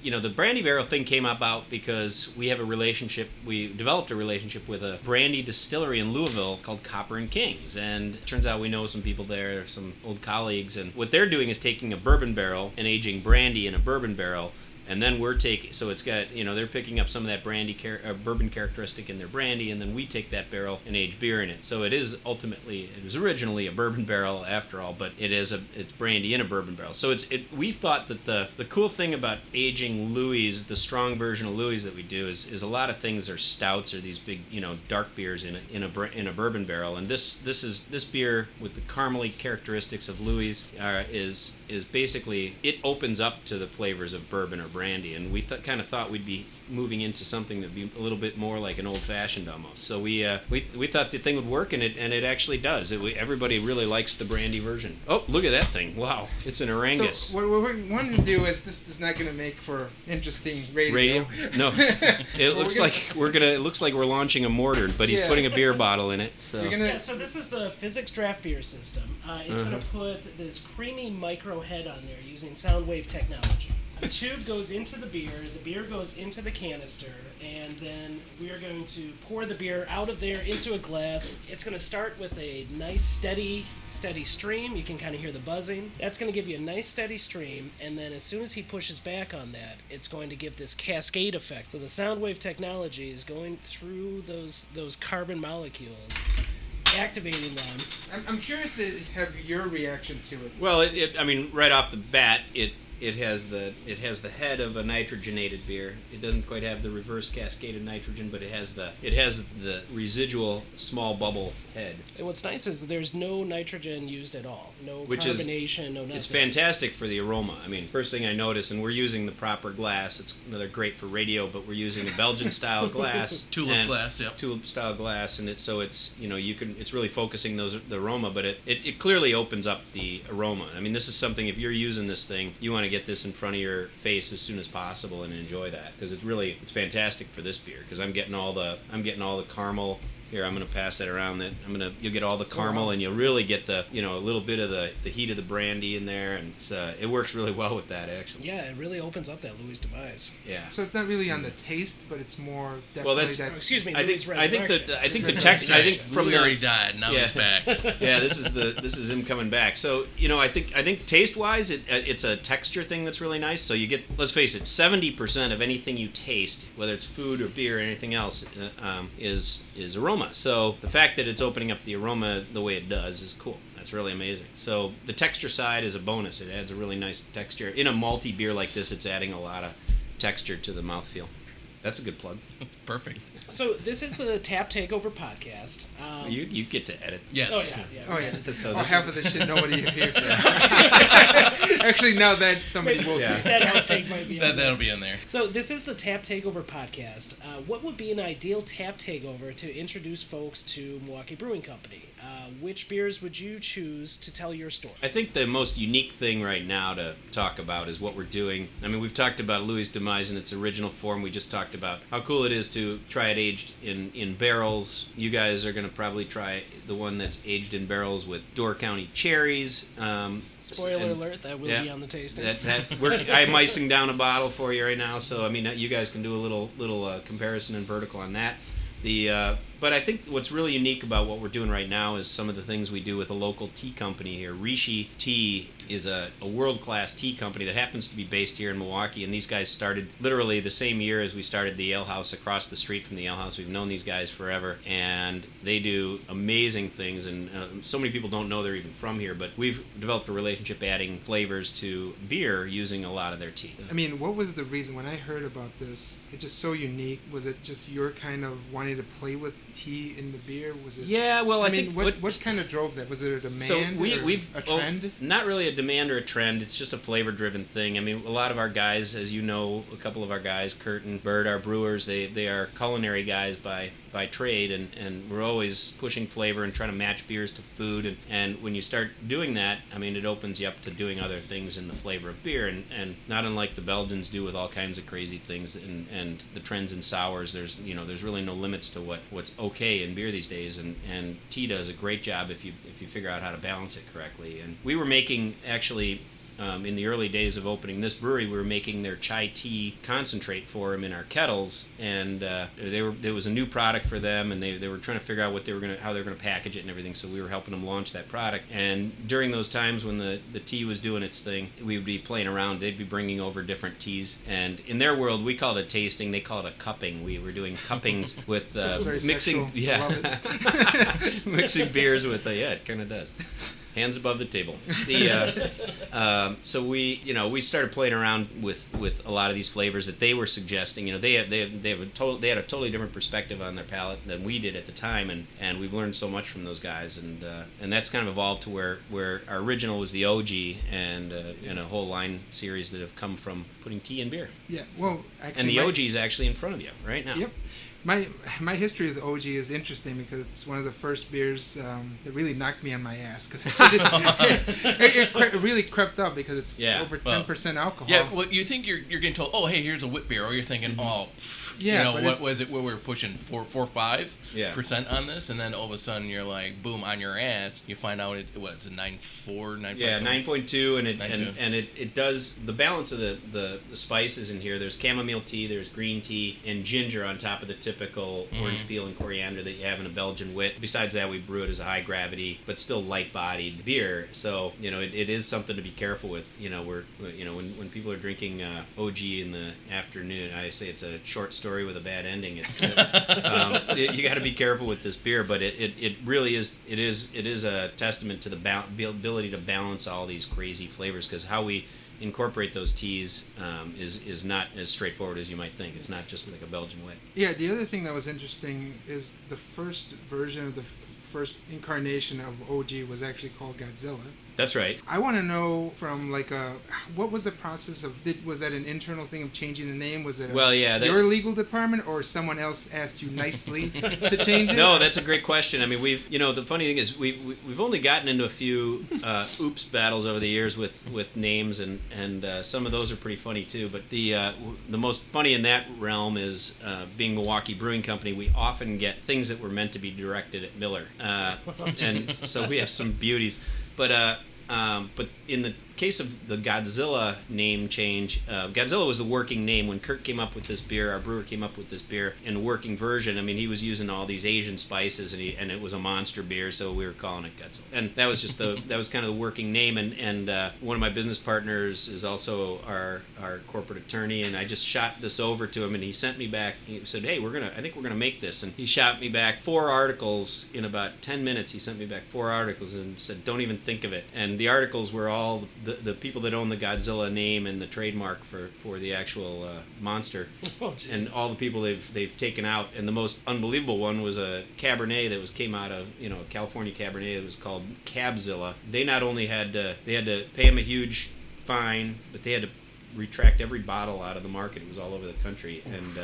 you know, the Brandy-Barrel thing came about because we developed a relationship with a brandy distillery in Louisville called Copper and Kings. And it turns out we know some people there, some old colleagues. And what they're doing is taking a bourbon barrel and aging brandy in a bourbon barrel. And then we're taking, so it's got, you know, they're picking up some of that bourbon characteristic in their brandy, and then we take that barrel and age beer in it. So it was originally a bourbon barrel after all, but it's brandy in a bourbon barrel. So we've thought that the cool thing about aging Louie's, the strong version of Louie's that we do is a lot of things are stouts or these big, you know, dark beers in a bourbon barrel. And this beer with the caramely characteristics of Louie's is basically, it opens up to the flavors of bourbon or brandy, and we kind of thought we'd be moving into something that'd be a little bit more like an old-fashioned almost. So we thought the thing would work, and it actually does. Everybody really likes the brandy version. Oh, look at that thing! Wow, it's an Orangus. So what we wanted to do is this is not going to make for interesting radio. No, it looks like it looks like we're launching a mortar, but he's putting a beer bottle in it. So so this is the physics draft beer system. It's going to put this creamy micro head on there using sound wave technology. The tube goes into the beer goes into the canister, and then we are going to pour the beer out of there into a glass. It's going to start with a nice steady stream. You can kind of hear the buzzing. That's going to give you a nice steady stream, and then as soon as he pushes back on that, it's going to give this cascade effect. So the sound wave technology is going through those carbon molecules, activating them. I'm curious to have your reaction to it. Well, I mean, right off the bat, it has the head of a nitrogenated beer. It doesn't quite have the reverse cascaded nitrogen, but it has the residual small bubble head. And what's nice is there's no nitrogen used at all. No carbonation, no nothing. It's fantastic for the aroma. I mean, first thing I notice, and we're using the proper glass. It's another great for radio, but we're using a Belgian style glass. Tulip glass, yep. Tulip style glass, and it's you know, it's really focusing the aroma, but it clearly opens up the aroma. I mean, this is something, if you're using this thing, you want to get this in front of your face as soon as possible and enjoy that, because it's fantastic for this beer, because I'm getting all the caramel. Here, I'm going to pass that around. You'll get all the caramel, and you'll really get a little bit of the heat of the brandy in there, and it works really well with that, actually. Yeah, it really opens up that Louie's demise. Yeah. So it's not really on the taste, but it's more definitely well, that's that. Excuse me. I think the Louie I think from Louie already died. Now he's back. Yeah, this is him coming back. So I think taste wise, it's a texture thing that's really nice. So you get, let's face it, 70% of anything you taste, whether it's food or beer or anything else, is aroma. So the fact that it's opening up the aroma the way it does is cool. That's really amazing. So the texture side is a bonus. It adds a really nice texture. In a malty beer like this, it's adding a lot of texture to the mouthfeel. That's a good plug. Perfect. So this is the Tap Takeover Podcast. You get to edit. Yes. Oh yeah. So Half of the shit nobody here. Actually, now that somebody will. Yeah. That outtake might be on That'll be in there. So this is the Tap Takeover Podcast. What would be an ideal tap takeover to introduce folks to Milwaukee Brewing Company? Which beers would you choose to tell your story? I think the most unique thing right now to talk about is what we're doing. I mean, we've talked about Louie's demise in its original form. We just talked about how cool it is to try it aged in barrels. You guys are going to probably try the one that's aged in barrels with Door County cherries. Spoiler alert, that will be on the tasting. I'm icing down a bottle for you right now, so I mean, you guys can do a little comparison and vertical on that. But I think what's really unique about what we're doing right now is some of the things we do with a local tea company here. Rishi Tea is a world-class tea company that happens to be based here in Milwaukee, and these guys started literally the same year as we started the ale house across the street from the ale house. We've known these guys forever, and they do amazing things, and so many people don't know they're even from here, but we've developed a relationship adding flavors to beer using a lot of their tea. I mean, what was the reason when I heard about this? It's just so unique. Was it just your kind of wanting to play with tea in the beer? Was it? Yeah, well, I mean, think what kind of drove that? Was it a demand so or a trend? Not really a demand or a trend. It's just a flavor-driven thing. I mean, a lot of our guys, as you know, a couple of our guys, Kurt and Bird, our brewers, they are culinary guys by by trade, and we're always pushing flavor and trying to match beers to food. And when you start doing that, I mean, it opens you up to doing other things in the flavor of beer. And not unlike the Belgians do with all kinds of crazy things and the trends in sours, there's really no limits to what's okay in beer these days. And tea does a great job if you figure out how to balance it correctly. And we were making, actually, in the early days of opening this brewery, we were making their chai tea concentrate for them in our kettles, and there was a new product for them, and they were trying to figure out how they were gonna package it and everything. So we were helping them launch that product. And during those times when the tea was doing its thing, we would be playing around. They'd be bringing over different teas, and in their world, we call it a tasting. They call it a cupping. We were doing cuppings with mixing, mixing beers with it kind of does. Hands above the table. So we started playing around with a lot of these flavors that they were suggesting. They had a totally different perspective on their palate than we did at the time, and we've learned so much from those guys, and that's kind of evolved to where our original was the O-Gii and a whole line series that have come from putting tea in beer. Yeah, well, actually, and the O-Gii is actually in front of you right now. Yep. My history with O-Gii is interesting because it's one of the first beers that really knocked me on my ass because it really crept up because it's over 10% alcohol. Yeah, well, you think you're getting told, oh, hey, here's a wit beer, or you're thinking, what was it? What we were pushing 4.5% on this, and then all of a sudden you're like, boom, on your ass. You find out it's a 9.4, 9.5. Yeah, 9.2, and it does the balance of the spices in here. There's chamomile tea, there's green tea, and ginger on top of the typical orange peel and coriander that you have in a Belgian wit. Besides that, we brew it as a high gravity but still light bodied beer. So it is something to be careful with. When people are drinking O-Gii in the afternoon, I say it's a short story with a bad ending. It's you got to be careful with this beer, but it really is a testament to the ability to balance all these crazy flavors, because how we incorporate those teas is not as straightforward as you might think. It's not just like a Belgian wit. Yeah, the other thing that was interesting is the first version of the first incarnation of O-Gii was actually called Godzilla. That's right. I want to know from what was the process of, was that an internal thing of changing the name? Was it your legal department, or someone else asked you nicely to change it? No, that's a great question. I mean, the funny thing is we've only gotten into a few oops battles over the years with names, and some of those are pretty funny too. But the most funny in that realm is being Milwaukee Brewing Company. We often get things that were meant to be directed at Miller, and so we have some beauties. But in the case of the Godzilla name change, Godzilla was the working name. When Kurt came up with this beer, our brewer came up with this beer in a working version. I mean, he was using all these Asian spices, and it was a monster beer, so we were calling it Godzilla. And that was just that was kind of the working name. And one of my business partners is also our corporate attorney, and I just shot this over to him, and he sent me back. He said, "Hey, I think we're gonna make this." And he shot me back 4 articles in about 10 minutes. He sent me back 4 articles and said, "Don't even think of it." And the articles were all the people that own the Godzilla name and the trademark for the actual monster, and all the people they've taken out. And the most unbelievable one was a Cabernet that came out of a California Cabernet that was called Cabzilla. They not only had to pay him a huge fine, but they had to retract every bottle out of the market. It was all over the country, and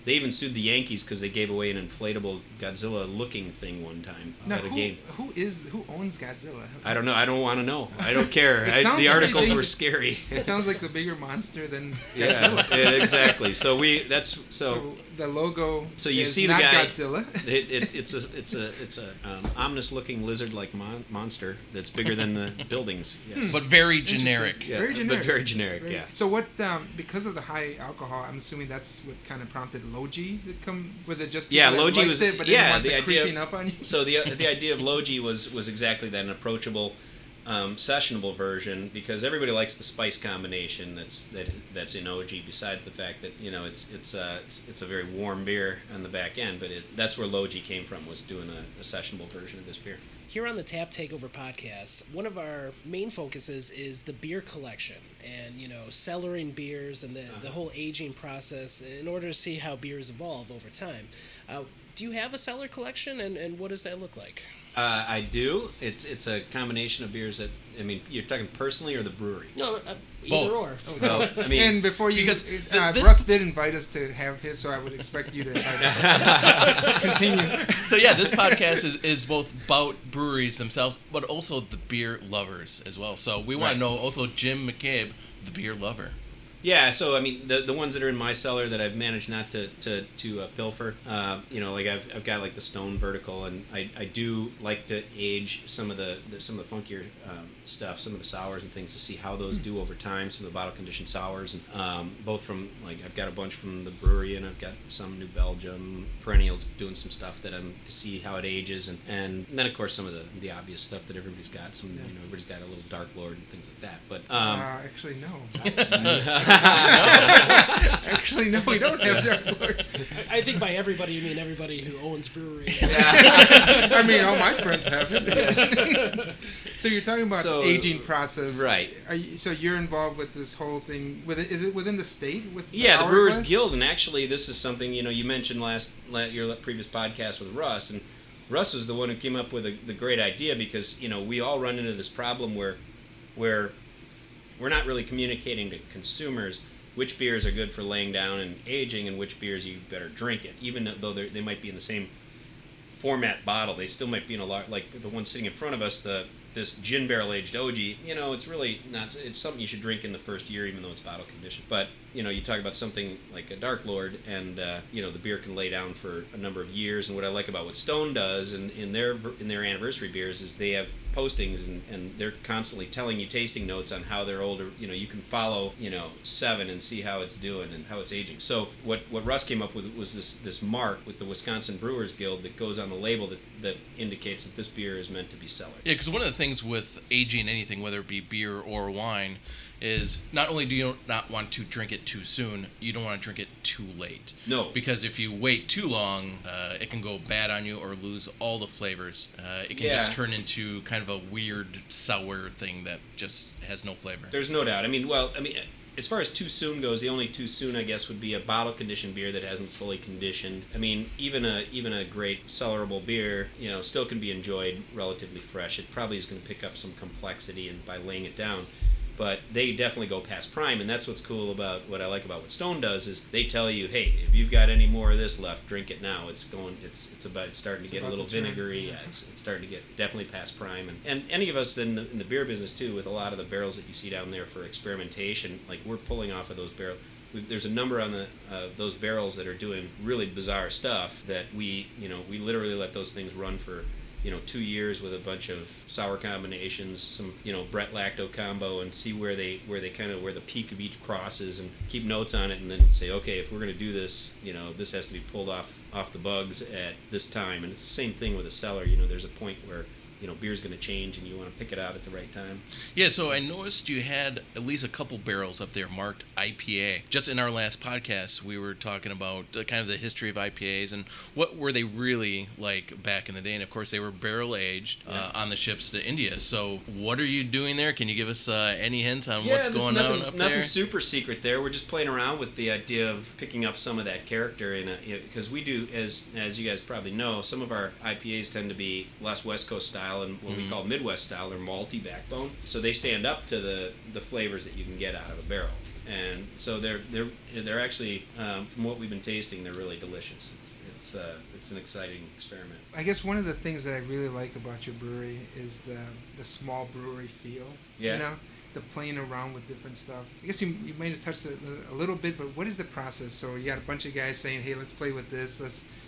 they even sued the Yankees because they gave away an inflatable Godzilla-looking thing one time at a game. Who owns Godzilla? I don't know. I don't want to know. I don't care. The like articles were scary. It sounds like the bigger monster than Godzilla. Yeah, exactly. So the logo. So you is see the not guy. Godzilla. It's a ominous-looking lizard-like monster that's bigger than the buildings. Yes. But very generic. Yeah, very generic. But very generic. Yeah. So what? Because of the high alcohol, I'm assuming that's what kind of prompted Lo-Gii to come. Was it just people that Lo-Gii liked was it, but didn't want the the idea creeping up on you? So the idea of Lo-Gii was exactly that, an approachable, sessionable version, because everybody likes the spice combination that's in O-Gii. Besides the fact that it's a very warm beer on the back end, but that's where Lo-Gii came from, was doing a sessionable version of this beer. Here on the Tap Takeover Podcast, one of our main focuses is the beer collection and, cellaring beers and the whole aging process in order to see how beers evolve over time. Do you have a cellar collection, and what does that look like? I do. It's a combination of beers that, I mean, you're talking personally or the brewery? No, either Both. or. Well, I mean, And before you, Because Russ did invite us to have his, so I would expect you to invite us. Continue. So yeah, this podcast is both about breweries themselves, but also the beer lovers as well. So we want Right. to know also Jim McCabe, the beer lover. yeah. So I mean, the ones that are in my cellar that I've managed not to pilfer, like I've got like the Stone Vertical, and I do like to age some of the funkier stuff, some of the sours and things, to see how those do over time. Some of the bottle conditioned sours, and both from, like, I've got a bunch from the brewery, and I've got some New Belgium perennials doing some stuff that I'm to see how it ages, and then of course some of the obvious stuff that everybody's got. Some everybody's got a little Dark Lord and things like that. But Actually, no. Actually, no, we don't have Dark Lord. I think by everybody you mean everybody who owns breweries. I mean, all my friends have it. So you're talking about aging process, right? So you're involved with this whole thing. Is it within the state? With Yeah, the Hourglass? Brewers Guild, and actually this is something you mentioned your previous podcast with Russ, and Russ was the one who came up with the great idea, because we all run into this problem where we're not really communicating to consumers which beers are good for laying down and aging, and which beers you better drink it. Even though they might be in the same format bottle, they still might be in a lot, like the one sitting in front of us, this Gin-Barrel Aged O-Gii. It's really not. It's something you should drink in the first year, even though it's bottle conditioned. But you talk about something like a Dark Lord, and the beer can lay down for a number of years. And what I like about what Stone does in their anniversary beers is they have postings, and they're constantly telling you tasting notes on how they're older. You can follow 7 and see how it's doing and how it's aging. So what Russ came up with was this mark with the Wisconsin Brewers Guild that goes on the label that indicates that this beer is meant to be cellared. Yeah, because one of the things with aging anything, whether it be beer or wine, is not only do you not want to drink it too soon, you don't want to drink it too late. No. Because if you wait too long, it can go bad on you or lose all the flavors. It can just turn into kind of a weird sour thing that just has no flavor. There's no doubt. As far as too soon goes, the only too soon, I guess, would be a bottle conditioned beer that hasn't fully conditioned. Even a great cellarable beer, still can be enjoyed relatively fresh. It probably is going to pick up some complexity and by laying it down. But they definitely go past prime, and that's what's cool about what I like about what Stone does is they tell you, hey, if you've got any more of this left, drink it now. It's starting to get a little vinegary. Yeah, it's starting to get definitely past prime. And any of us in the beer business too, with a lot of the barrels that you see down there for experimentation, like we're pulling off of those barrels. There's a number on those barrels that are doing really bizarre stuff that we literally let those things run for 2 years with a bunch of sour combinations, some Brett Lacto combo, and see where the peak of each crosses, and keep notes on it, and then say, okay, if we're going to do this, this has to be pulled off the bugs at this time. And it's the same thing with a cellar. There's a point where beer's going to change, and you want to pick it out at the right time. Yeah, so I noticed you had at least a couple barrels up there marked IPA. Just in our last podcast, we were talking about kind of the history of IPAs and what were they really like back in the day. And of course, they were barrel aged on the ships to India. So what are you doing there? Can you give us any hints on what's going on up there? Nothing super secret there. We're just playing around with the idea of picking up some of that character because we do, as you guys probably know, some of our IPAs tend to be less West Coast style and what we call Midwest style. They're malty backbone, so they stand up to the flavors that you can get out of a barrel. And so they're actually, from what we've been tasting, they're really delicious. It's an exciting experiment. I guess one of the things that I really like about your brewery is the small brewery feel. Yeah. The playing around with different stuff. I guess you might have touched it a little bit, but what is the process? So you got a bunch of guys saying, hey, let's play with this.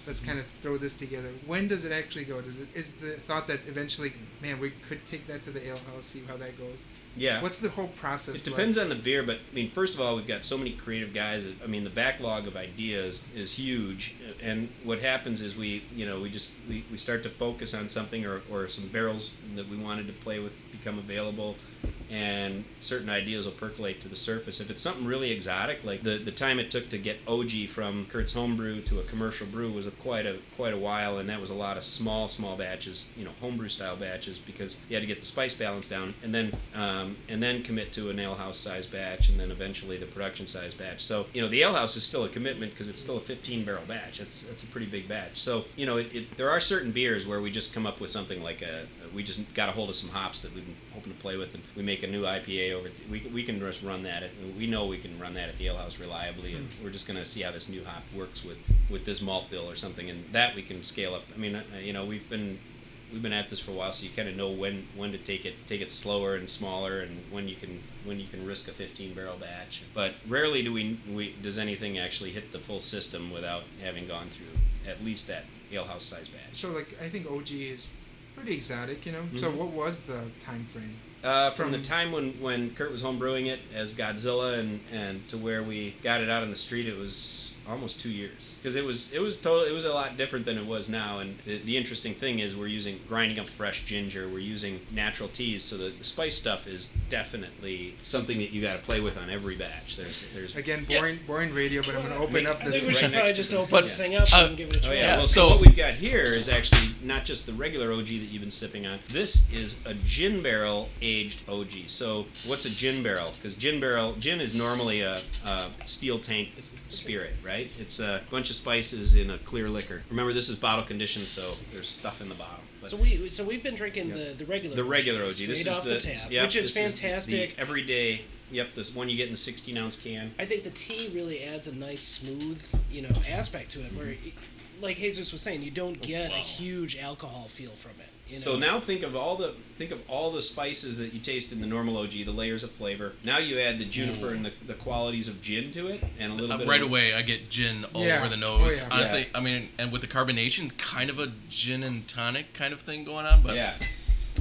Let's kind of throw this together. When does it actually go? Is the thought that eventually, man, we could take that to the ale house, see how that goes? Yeah. What's the whole process? It depends on the beer, but first of all, we've got so many creative guys. The backlog of ideas is huge, and what happens is we start to focus on something, or some barrels that we wanted to play with become available. and certain ideas will percolate to the surface. If it's something really exotic, like the time it took to get O-Gii from Kurt's homebrew to a commercial brew was quite a while, and that was a lot of small batches, homebrew style batches, because you had to get the spice balance down, and then commit to an ale house size batch, and then eventually the production size batch. So the ale house is still a commitment because it's still a 15-barrel batch. That's a pretty big batch. So there are certain beers where we just come up with something like we just got a hold of some hops that we've been hoping to play with, and we make a new IPA we can just run that. We know we can run that at the ale house reliably, and we're just going to see how this new hop works with this malt bill or something, and that we can scale up. I mean, we've been at this for a while, so you kind of know when to take it slower and smaller, and when you can risk a 15-barrel batch. But rarely does anything actually hit the full system without having gone through at least that ale house size batch. So I think O-Gii is pretty exotic, Mm-hmm. So what was the time frame? From the time when Kurt was home brewing it as Godzilla and to where we got it out on the street, it was almost 2 years, because it was a lot different than it was now. And the interesting thing is we're grinding up fresh ginger, we're using natural teas, so the spice stuff is definitely something that you got to play with on every batch. There's Again, boring radio, but I'm going to open up I this. think we should right probably next just to- open this thing up and give it a try. Well, so- what we've got here is actually not just the regular O-Gii that you've been sipping on. This is a Gin-Barrel Aged O-Gii. So what's a gin barrel? Because gin is normally a steel tank spirit, right? It's a bunch of spices in a clear liquor. Remember, this is bottle conditioned, so there's stuff in the bottle. But So we've been drinking the regular O-Gii. straight This off is the tap, yep, which is this fantastic. the everyday. Yep, this one you get in the 16-ounce can. I think the tea really adds a nice smooth, aspect to it, where, like Jesus was saying, you don't get a huge alcohol feel from it. So now think of all the spices that you taste in the normal O-Gii, the layers of flavor. Now you add the juniper and the qualities of gin to it, and a little bit Right of, away, I get gin all Yeah. over the nose. Oh, yeah. Honestly, Yeah. I mean, and with the carbonation, kind of a gin and tonic kind of thing going on. But yeah.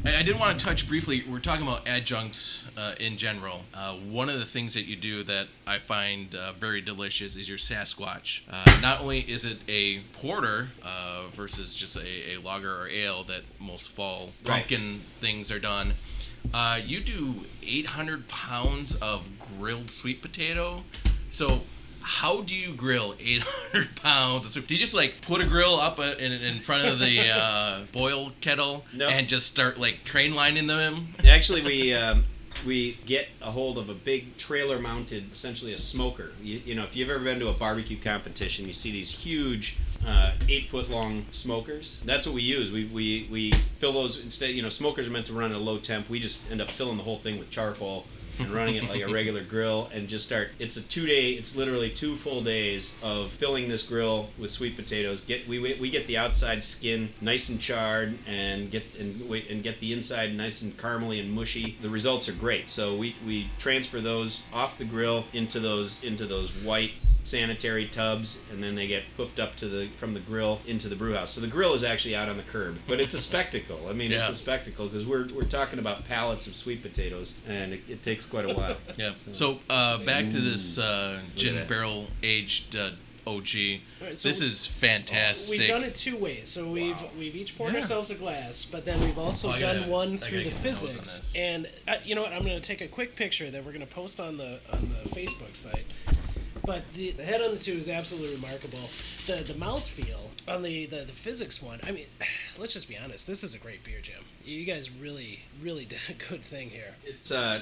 I did want to touch briefly. We're talking about adjuncts in general. One of the things that you do that I find very delicious is your Sasquatch. Not only is it a porter versus just a lager or ale that most fall pumpkin things are done, you do 800 pounds of grilled sweet potato. So how do you grill 800 pounds? Do you just put a grill up in front of the boil kettle and just start train lining them? Actually, we get a hold of a big trailer mounted, essentially a smoker. If you've ever been to a barbecue competition, you see these huge 8-foot long smokers. That's what we use. We fill those instead. Smokers are meant to run at a low temp. We just end up filling the whole thing with charcoal and running it like a regular grill, and just start. It's a 2-day. It's literally 2 full days of filling this grill with sweet potatoes. We get the outside skin nice and charred, and get the inside nice and caramely and mushy. The results are great. So we transfer those off the grill into those white sanitary tubs, and then they get hoofed up from the grill into the brew house. So the grill is actually out on the curb, but it's a spectacle. I mean, It's a spectacle because we're talking about pallets of sweet potatoes, and it takes quite a while. Yeah. So back to this Gin-Barrel Aged O-Gii. Right, so this is fantastic. We've done it 2 ways. So we've each poured ourselves a glass, but then we've also done one through the physics. And you know what? I'm going to take a quick picture that we're going to post on the Facebook site. But the head on the 2 is absolutely remarkable. The mouthfeel on the physics one, I mean, let's just be honest. This is a great beer, Jim. You guys really did a good thing here. It's so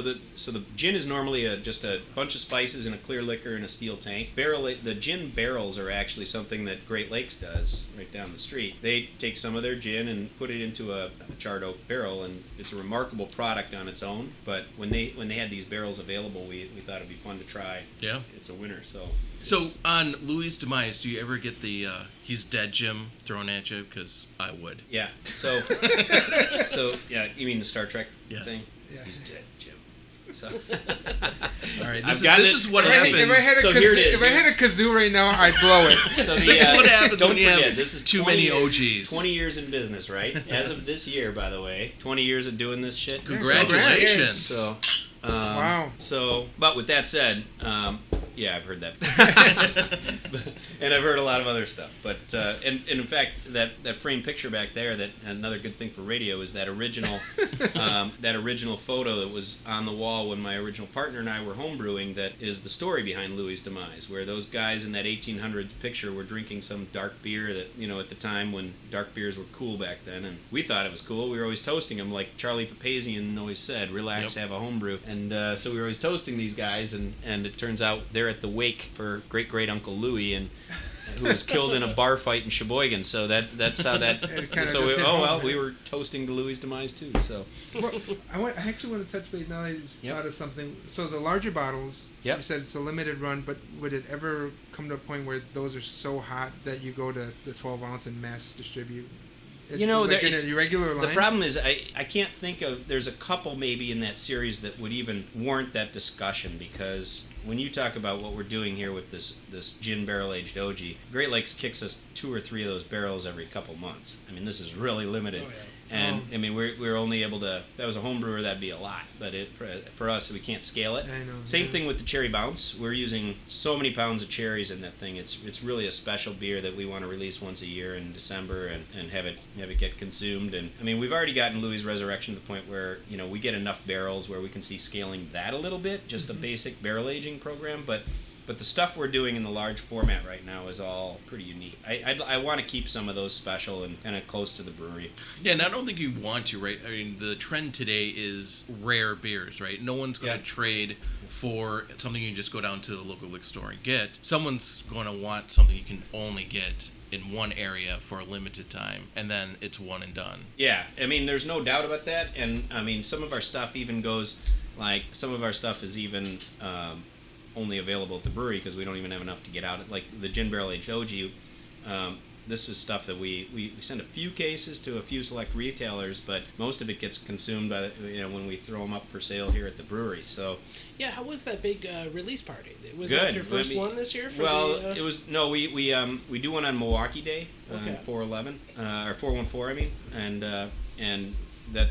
the gin is normally just a bunch of spices in a clear liquor in a steel tank. The gin barrels are actually something that Great Lakes does right down the street. They take some of their gin and put it into a charred oak barrel, and it's a remarkable product on its own. But when they had these barrels available, we thought it'd be fun to try. Yeah. It's a winner. So on Louie's demise, do you ever get the he's dead Jim thrown at you? Because I would. Yeah. So yeah, you mean the Star Trek thing? Yeah. He's dead, Jim. So All right, I've this got is it. what If happens. If I had a kazoo right now, I'd blow it. So This is what happens don't when you forget, have this is too 20 many years, OGs. 20 years in business, right? As of this year, by the way. 20 years of doing this shit. Congratulations. So, Wow. So, but with that said, Yeah, I've heard that, and I've heard a lot of other stuff. But and in fact, that framed picture back there, that another good thing for radio is that original photo that was on the wall when my original partner and I were homebrewing. That is the story behind Louie's demise, where those guys in that 1800s picture were drinking some dark beer that, you know, at the time when dark beers were cool back then, and we thought it was cool. We were always toasting them, like Charlie Papazian always said, "Relax, have a homebrew." And so we were always toasting these guys, and it turns out they're at the wake for great Uncle Louie, and who was killed in a bar fight in Sheboygan. So that's how that. So we were toasting to Louie's demise too. So Well, I actually want to touch base now. I just Yep. thought of something. So the larger bottles, Yep. you said it's a limited run, but would it ever come to a point where those are so hot that you go to the 12 ounce and mass distribute? You know, like in it's- a regular line. the problem is I can't think of. There's a couple maybe in that series that would even warrant that discussion, because when you talk about what we're doing here with this Gin-Barrel Aged O-Gii, Great Lakes kicks us 2 or 3 of those barrels every couple months. I mean, this is really limited. Oh, yeah. And I mean, we're only able to. If that was a home brewer, that'd be a lot. But for us, we can't scale it. I know. Same Yeah. thing with the Cherry Bounce. We're using so many pounds of cherries in that thing. It's really a special beer that we want to release once a year in December and have it get consumed. And I mean, we've already gotten Louie's Resurrection to the point where, you know, we get enough barrels where we can see scaling that a little bit, just a basic barrel aging program. But the stuff we're doing in the large format right now is all pretty unique. I want to keep some of those special and kind of close to the brewery. Yeah, and I don't think you want to, right? I mean, the trend today is rare beers, right? No one's going to trade for something you can just go down to the local liquor store and get. Someone's going to want something you can only get in one area for a limited time, and then it's one and done. Yeah, I mean, there's no doubt about that. And I mean, some of our stuff even goes, like, some of our stuff is even only available at the brewery because we don't even have enough to get out. Like the Gin-Barrel Aged O-Gii, this is stuff that we send a few cases to a few select retailers, but most of it gets consumed by, you know, when we throw them up for sale here at the brewery. So Yeah, how was that big release party? Was Good. that your first I mean, one this year? it was no. We do one on Milwaukee Day, Okay. 4/11 or 4/14. I mean, and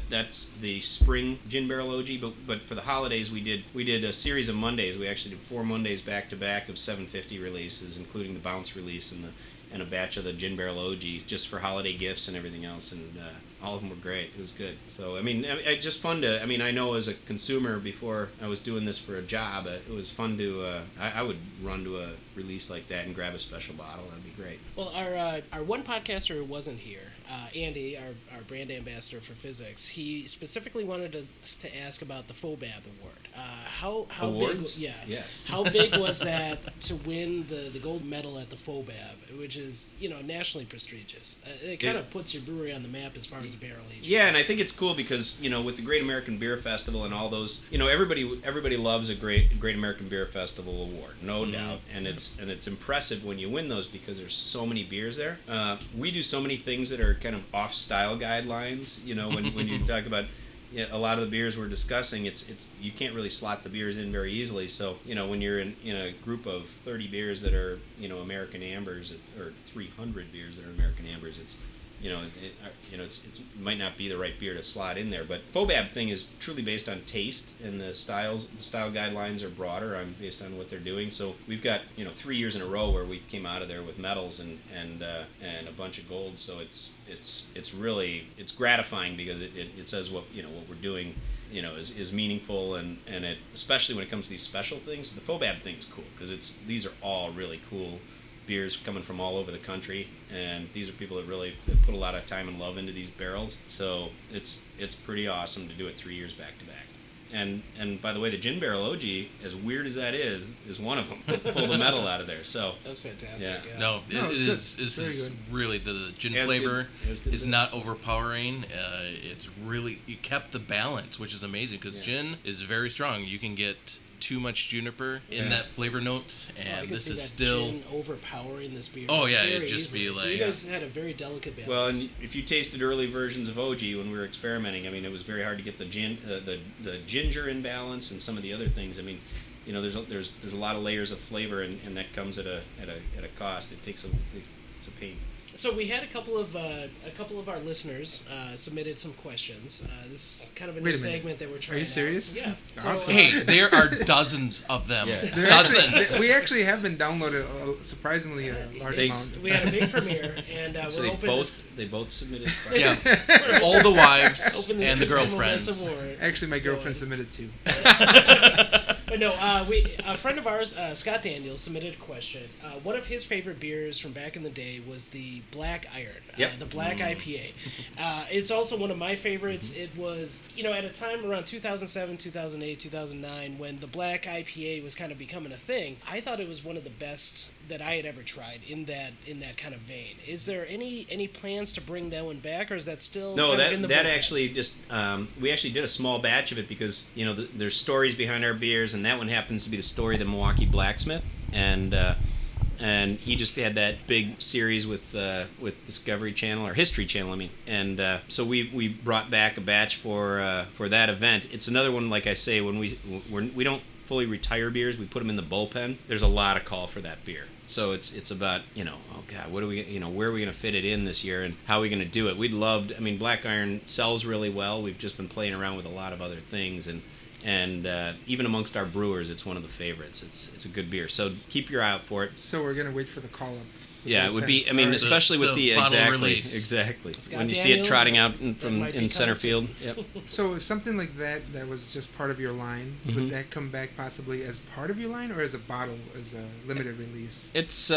that's the spring Gin-Barrel O-Gii. But for the holidays, we did a series of Mondays. We actually did 4 Mondays back to back of 750 releases, including the Bounce release and a batch of the Gin-Barrel O-Gii, just for holiday gifts and everything else. And all of them were great. It was good. So I mean, it's just fun to. I mean, I know as a consumer, before I was doing this for a job, it was fun to. I would run to a release like that and grab a special bottle. That'd be great. Well, our one podcaster who wasn't here, Andy, our brand ambassador for physics, he specifically wanted us to ask about the FOBAB award. How Awards? big? Yeah. Yes. How big was that to win the gold medal at the FOBAB, which is, you know, nationally prestigious? It kind of puts your brewery on the map as far as barrel aging. Yeah, and I think it's cool because, you know, with the Great American Beer Festival and all those, you know, everybody loves a Great American Beer Festival award, no doubt, and it's impressive when you win those because there's so many beers there. We do so many things that are kind of off style guidelines. You know, when you talk about a lot of the beers we're discussing, it's you can't really slot the beers in very easily. So, you know, when you're in a group of 30 beers that are, you know, American Ambers, or 300 beers that are American Ambers, it's, you know, it might not be the right beer to slot in there. But FOBAB thing is truly based on taste, and the style guidelines are broader based on what they're doing. So we've got, you know, 3 years in a row where we came out of there with medals and a bunch of golds. So it's really gratifying because it says what we're doing, you know, is meaningful, and it, especially when it comes to these special things. The FOBAB thing's cool because these are all really cool beers coming from all over the country, and these are people that really put a lot of time and love into these barrels. So it's pretty awesome to do it 3 years back to back. And by the way, the Gin-Barrel Aged, as weird as that is one of them that pulled a medal out of there. So That's fantastic. Yeah. Yeah. No, it's it good. is. This Very is good. really the gin As flavor did is this. not overpowering. It's really, you kept the balance, which is amazing because gin is very strong. You can get too much juniper in that flavor note, I and could this see is that still. gin overpowering this beer. Oh, yeah, very it'd just be easily. So like- you guys had a very delicate balance. well, and if you tasted early versions of O-Gii when we were experimenting, I mean, it was very hard to get the ginger in balance and some of the other things. I mean, there's a lot of layers of flavor, and that comes at a cost. It's a pain. So we had a couple of our listeners submitted some questions. This is kind of a new segment that we're trying. Are you serious? Yeah. Awesome. Hey, there are dozens of them. Yeah. Dozens. We actually have been downloaded surprisingly a large amount. We had a big premiere, and So we're they both submitted. Yeah. All the wives open this and the Consumer girlfriends. Events Award. Actually, my girlfriend submitted too. But no, a friend of ours, Scott Daniels, submitted a question. One of his favorite beers from back in the day was the Black Iron, the Black IPA. It's also one of my favorites. It was, at a time around 2007, 2008, 2009, when the Black IPA was kind of becoming a thing. I thought it was one of the best that I had ever tried in that kind of vein. Is there any plans to bring that one back, or is that still No, kind of in the that book? actually just we actually did a small batch of it because there's stories behind our beers, and that one happens to be the story of the Milwaukee blacksmith, and he just had that big series with Discovery Channel or History Channel, I mean, and so we brought back a batch for that event. It's another one, like I say, when we don't fully retire beers, we put them in the bullpen. There's a lot of call for that beer. So it's about, oh God, what are we, where are we going to fit it in this year, and how are we going to do it? Black Iron sells really well. We've just been playing around with a lot of other things, and even amongst our brewers, it's one of the favorites. It's a good beer. So keep your eye out for it. So we're going to wait for the call-up. Yeah, it would be. I mean, Or- especially with the bottle exactly. Scott When you see it Daniels, trotting out that might be in center coming field. Yep. So if something like that was just part of your line, would that come back possibly as part of your line, or as a bottle, as a limited release? It's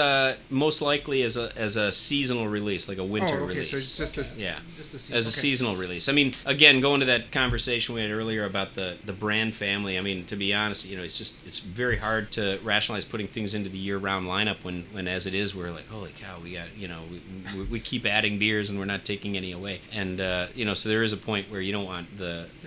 most likely as a seasonal release, like a winter release. So it's just a, Yeah, just a as a seasonal release. I mean, again, going to that conversation we had earlier about the brand family. I mean, to be honest, it's very hard to rationalize putting things into the year-round lineup when as it is, we're like, holy cow, we got we keep adding beers and we're not taking any away, and so there is a point where you don't want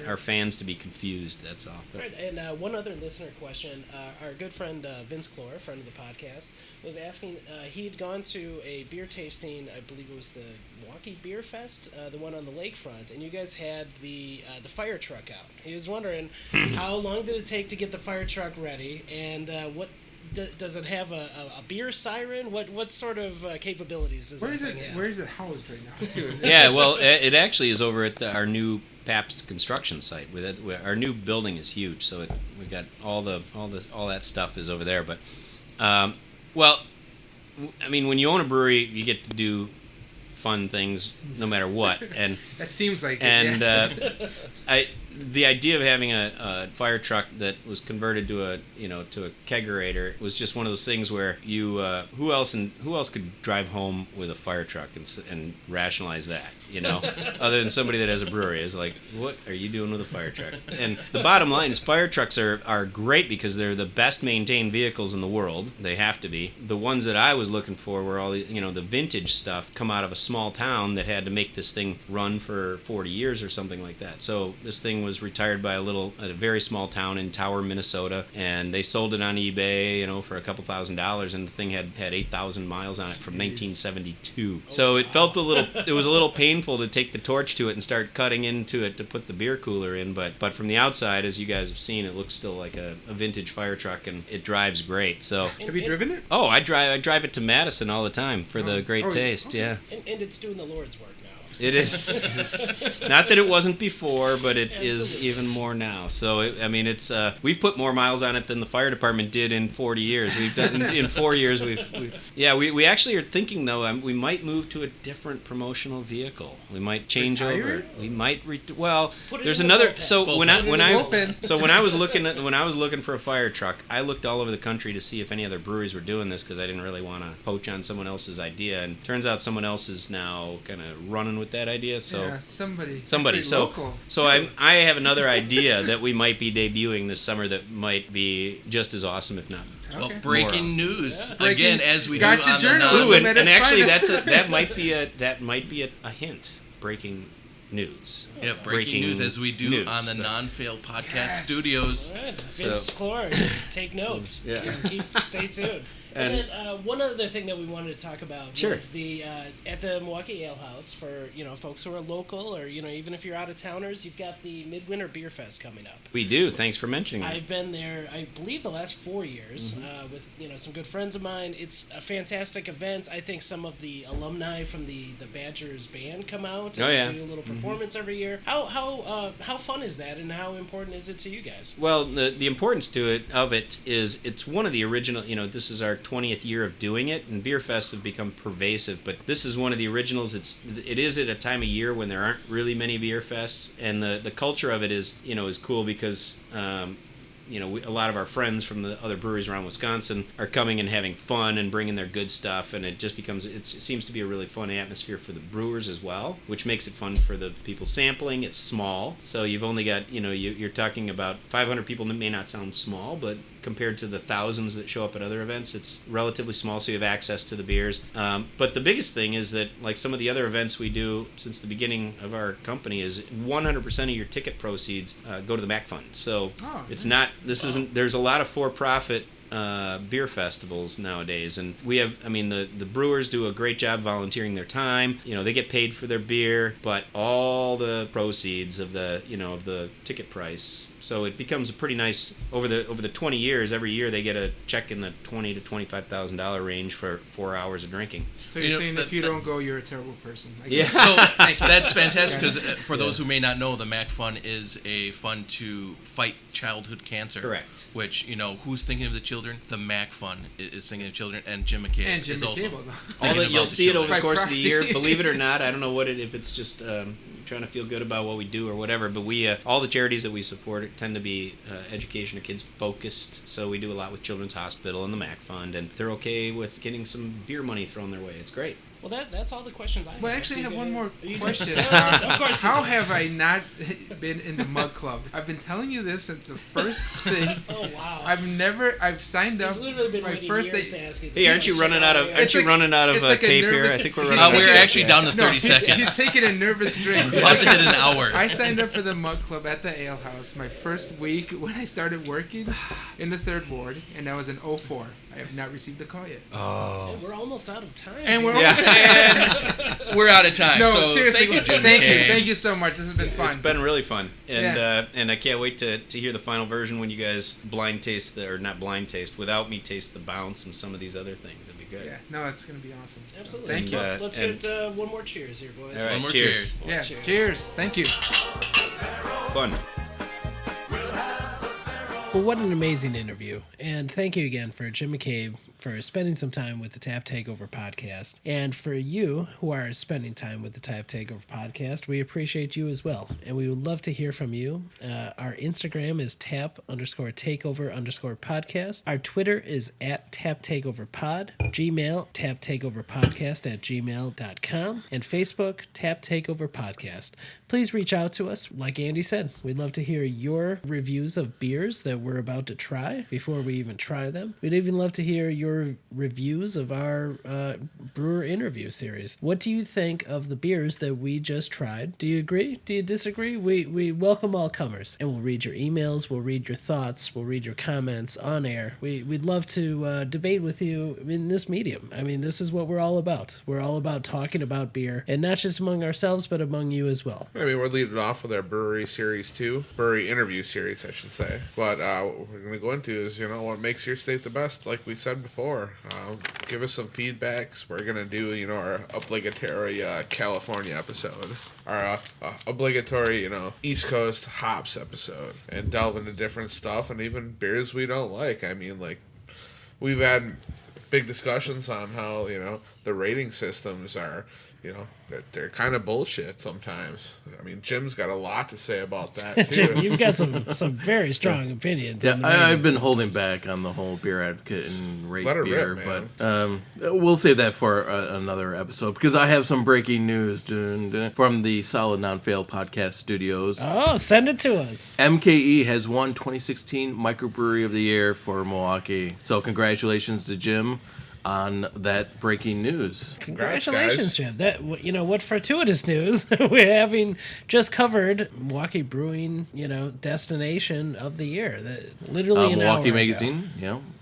our fans to be confused. That's all. But, Right, and one other listener question. Our good friend Vince Clore, friend of the podcast, was asking, he'd gone to a beer tasting, I believe it was the Milwaukee Beer Fest, the one on the lakefront, and you guys had the fire truck out. He was wondering, how long did it take to get the fire truck ready, and what does it have a beer siren? What sort of capabilities does Where that is it? thing have? Where is it housed right now? Too? yeah, well, it actually is over at our new Pabst construction site. Our new building is huge, so we got all that stuff is over there. But, well, I mean, when you own a brewery, you get to do fun things no matter what, and That seems like and it. Yeah. The idea of having a fire truck that was converted to a kegerator was just one of those things where you who else could drive home with a fire truck and rationalize that, other than somebody that has a brewery. Is like, what are you doing with a fire truck? And the bottom line is fire trucks are great because they're the best maintained vehicles in the world. They have to be. The ones that I was looking for were all the vintage stuff come out of a small town that had to make this thing run for 40 years or something like that. So this thing was retired by a very small town in Tower, Minnesota, and they sold it on eBay, for a couple $1,000s, and the thing had 8,000 miles on it from 1972. So it was a little painful to take the torch to it and start cutting into it to put the beer cooler in, but from the outside, as you guys have seen, it looks still like a vintage fire truck, and it drives great. So Have you driven it? oh, I drive it to Madison all the time for the great taste. okay. Yeah. And it's doing the Lord's work now. It is. Not that it wasn't before, but it is even more now. So, it's we've put more miles on it than the fire department did in 40 years. We've done in 4 years. We actually are thinking though. We might move to a different promotional vehicle. We might change Retire? over. We might Put it there's in the another. bullpen. So when Bullpen. I was looking for a fire truck, I looked all over the country to see if any other breweries were doing this because I didn't really want to poach on someone else's idea. And turns out someone else is now kind of running with that idea. So Yeah, somebody. so Local. so I have another idea that we might be debuting this summer that might be just as awesome, if not. Well, Okay. breaking More news Breaking- again, as we Gotcha do on journalism. the Ooh, non- and it's actually finest. that might be a hint. Breaking news. Yeah, breaking news as we do news, on the but- Non-Fail Podcast Studios. All right, Vince Score, take notes. Yeah. Stay tuned. And then one other thing that we wanted to talk about Sure. was the at the Milwaukee Ale House for folks who are local or even if you're out of towners, you've got the Midwinter Beer Fest coming up. We do. Thanks for mentioning that. I've been there, I believe, the last 4 years with some good friends of mine. It's a fantastic event. I think some of the alumni from the Badgers band come out and do a little performance every year. How fun is that, and how important is it to you guys? Well, the importance of it is it's one of the original. This is our 20th year of doing it, and beer fests have become pervasive. But this is one of the originals. It is at a time of year when there aren't really many beer fests, and the culture of it is cool because. A lot of our friends from the other breweries around Wisconsin are coming and having fun and bringing their good stuff, and it just becomes it seems to be a really fun atmosphere for the brewers as well, which makes it fun for the people sampling. It's small, so you've only got you're talking about 500 people. That may not sound small, but compared to the thousands that show up at other events, it's relatively small, so you have access to the beers. But the biggest thing is that, like some of the other events we do since the beginning of our company, is 100% of your ticket proceeds go to the MAC Fund. So it's not, this isn't, there's a lot of for-profit beer festivals nowadays, and we have, the brewers do a great job volunteering their time. They get paid for their beer, but all the proceeds of the ticket price. So it becomes a pretty nice, over the 20 years, every year they get a check in the $20,000 to $25,000 range for 4 hours of drinking. So you're saying if you don't go, you're a terrible person. Yeah. So that's fantastic, because for those who may not know, the MAC Fund is a fund to fight childhood cancer. Correct. Which, who's thinking of the children? The MAC Fund is thinking of children, and Jim McCabe is also thinking about You'll see it over the By course of the year. proxy. Believe it or not, I don't know if it's just trying to feel good about what we do or whatever, but we all the charities that we support tend to be education of kids focused, so we do a lot with Children's Hospital and the MAC Fund, and they're okay with getting some beer money thrown their way. It's great. Well, that's all the questions I have. Well, actually, I have one more question. Of course. How have I not been in the Mug Club? I've been telling you this since the first thing. Oh wow! I've signed up. He's literally been my waiting first years day. to ask you. Hey, aren't you running out of It's like a tape here? nervous- I think we're running out of we're tape. actually down to 30 He's seconds. taking a nervous drink. About to hit an hour. I signed up for the Mug Club at the Ale House my first week when I started working in the 3rd Ward, and that was in 04. I have not received a call yet. And we're almost out of time. And we're We're out of time. no, so seriously. Thank you, Jim Thank McCabe. you. Thank you so much. This has been fun. It's been really fun, and Yeah. and I can't wait to hear the final version when you guys blind taste not blind taste, without me taste the bounce and some of these other things. It'd be good. Yeah, no, it's gonna be awesome. So, Absolutely. thank you. Let's and- hit one more cheers here, boys. All right, One more cheers. Yeah, Cheers. cheers. Thank you. Fun. Well, what an amazing interview. And thank you again for Jim McCabe for spending some time with the Tap Takeover Podcast. And for you who are spending time with the Tap Takeover Podcast, we appreciate you as well. And we would love to hear from you. Our Instagram is tap_takeover_podcast. Our Twitter is @taptakeoverpod. Gmail, taptakeoverpodcast@gmail.com. And Facebook, Tap Takeover Podcast. Please reach out to us. Like Andy said, we'd love to hear your reviews of beers that we're about to try before we even try them. We'd even love to hear your reviews of our Brewer Interview Series. What do you think of the beers that we just tried? Do you agree? Do you disagree? We welcome all comers, and we'll read your emails, we'll read your thoughts, we'll read your comments on air. We'd love to debate with you in this medium. I mean, this is what we're all about. We're all about talking about beer, and not just among ourselves, but among you as well. We're leading off with our Brewery Series 2. Brewery Interview Series, I should say. But what we're going to go into is, what makes your state the best, like we said before. Give us some feedbacks. We're going to do, our obligatory California episode. Our obligatory, East Coast hops episode. And delve into different stuff and even beers we don't like. I mean, we've had big discussions on how, the rating systems are, that they're kind of bullshit sometimes. I mean, Jim's got a lot to say about that, too. Jim, you've got some very strong opinions. Yeah, on the I've rating been systems. holding back on the whole beer advocate and rate Let her beer, rip, man. but we'll save that for another episode because I have some breaking news from the Solid Non-Fail Podcast Studios. Oh, send it to us. MKE has won 2016 Microbrewery of the Year for Milwaukee. So congratulations to Jim on that breaking news. Congratulations, guys. Jim. That what fortuitous news. We're having just covered Milwaukee Brewing, destination of the year. That literally an Milwaukee hour Magazine,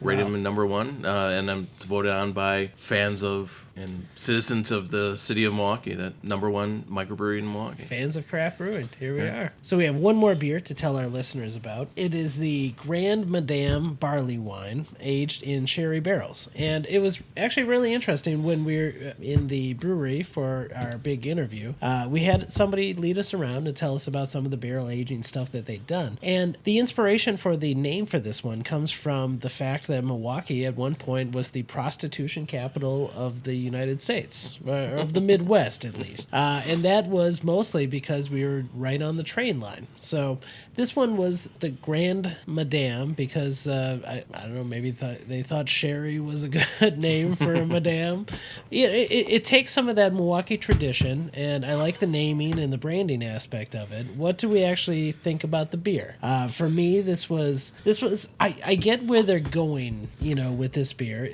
rated Wow. him number 1, and then it's voted on by fans of and citizens of the city of Milwaukee, that number 1 microbrewery in Milwaukee. Fans of craft brewing. Here we are. So we have one more beer to tell our listeners about. It is the Grand Madame barley wine aged in sherry barrels. And it was actually really interesting when we were in the brewery for our big interview. We had somebody lead us around and tell us about some of the barrel aging stuff that they'd done. And the inspiration for the name for this one comes from the fact that Milwaukee at one point was the prostitution capital of the United States, or of the Midwest at least. And that was mostly because we were right on the train line. So this one was the Grand Madame because, I don't know, maybe they thought sherry was a good name for a madame. Yeah, it takes some of that Milwaukee tradition, and I like the naming and the branding aspect of it. What do we actually think about the beer? For me, this was I get where they're going, with this beer.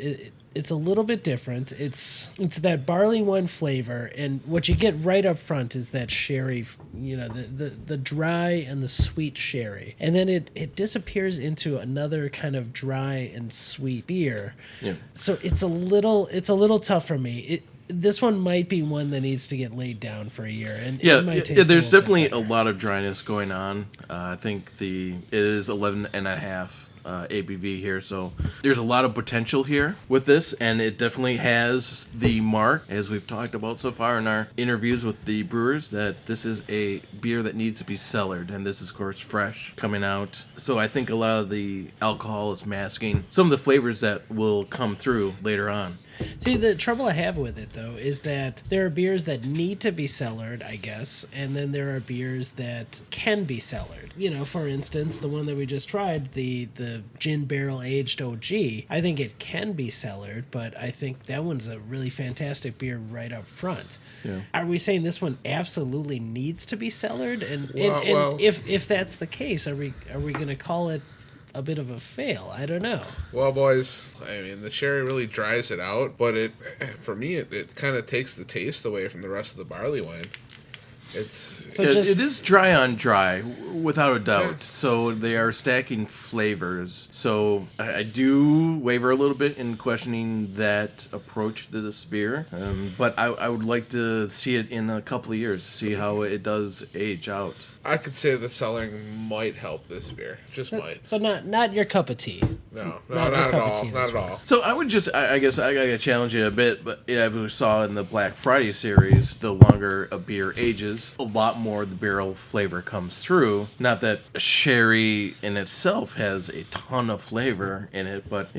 It's a little bit different. It's that barley wine flavor, and what you get right up front is that sherry, the dry and the sweet sherry, and then it disappears into another kind of dry and sweet beer. Yeah. So it's a little tough for me. This one might be one that needs to get laid down for a year, and it might taste there's little bit definitely a better. lot of dryness going on. I think it is 11.5. ABV here, so there's a lot of potential here with this, and it definitely has the mark, as we've talked about so far in our interviews with the brewers, that this is a beer that needs to be cellared, and this is of course fresh coming out. So I think a lot of the alcohol is masking some of the flavors that will come through later on. See, the trouble I have with it, though, is that there are beers that need to be cellared, I guess, and then there are beers that can be cellared. For instance, the one that we just tried, the Gin-Barrel Aged O-Gii, I think it can be cellared, but I think that one's a really fantastic beer right up front. Yeah. Are we saying this one absolutely needs to be cellared? And Well- if that's the case, are we going to call it a bit of a fail? I don't know. Well, boys, I mean, the sherry really dries it out, but for me, it kind of takes the taste away from the rest of the barley wine. So It is dry on dry, without a doubt. So they are stacking flavors. So I do waver a little bit in questioning that approach to this beer. But I would like to see it in a couple of years, see how it does age out. I could say the selling might help this beer. Just might. So not your cup of tea. No, Not not your at cup of all. tea Not this at all. So I would I guess I gotta challenge you a bit, but as we saw in the Black Friday series, the longer a beer ages, a lot more the barrel flavor comes through. Not that sherry in itself has a ton of flavor in it, but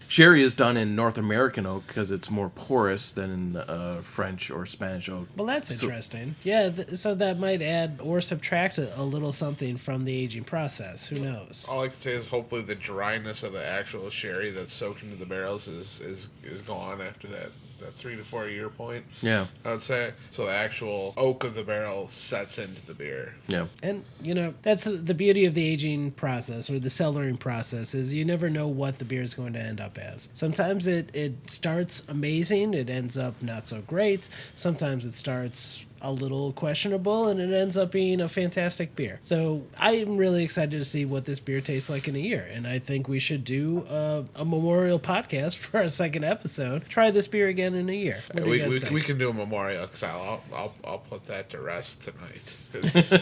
sherry is done in North American oak because it's more porous than in French or Spanish oak. Well, that's interesting. Yeah, so that might add or subtract a little something from the aging process. Who knows? All I can say is hopefully the dryness of the actual sherry that's soaked into the barrels is gone after that 3 to 4 year point. Yeah, I would say. So the actual oak of the barrel sets into the beer. yeah. And, that's the beauty of the aging process or the cellaring process is you never know what the beer is going to end up as. Sometimes it starts amazing. It ends up not so great. Sometimes it starts a little questionable and it ends up being a fantastic beer. So I'm really excited to see what this beer tastes like in a year, and I think we should do a memorial podcast for our second episode. Try this beer again in a year. What do you guys think? We can do a memorial because I'll put that to rest tonight. It's,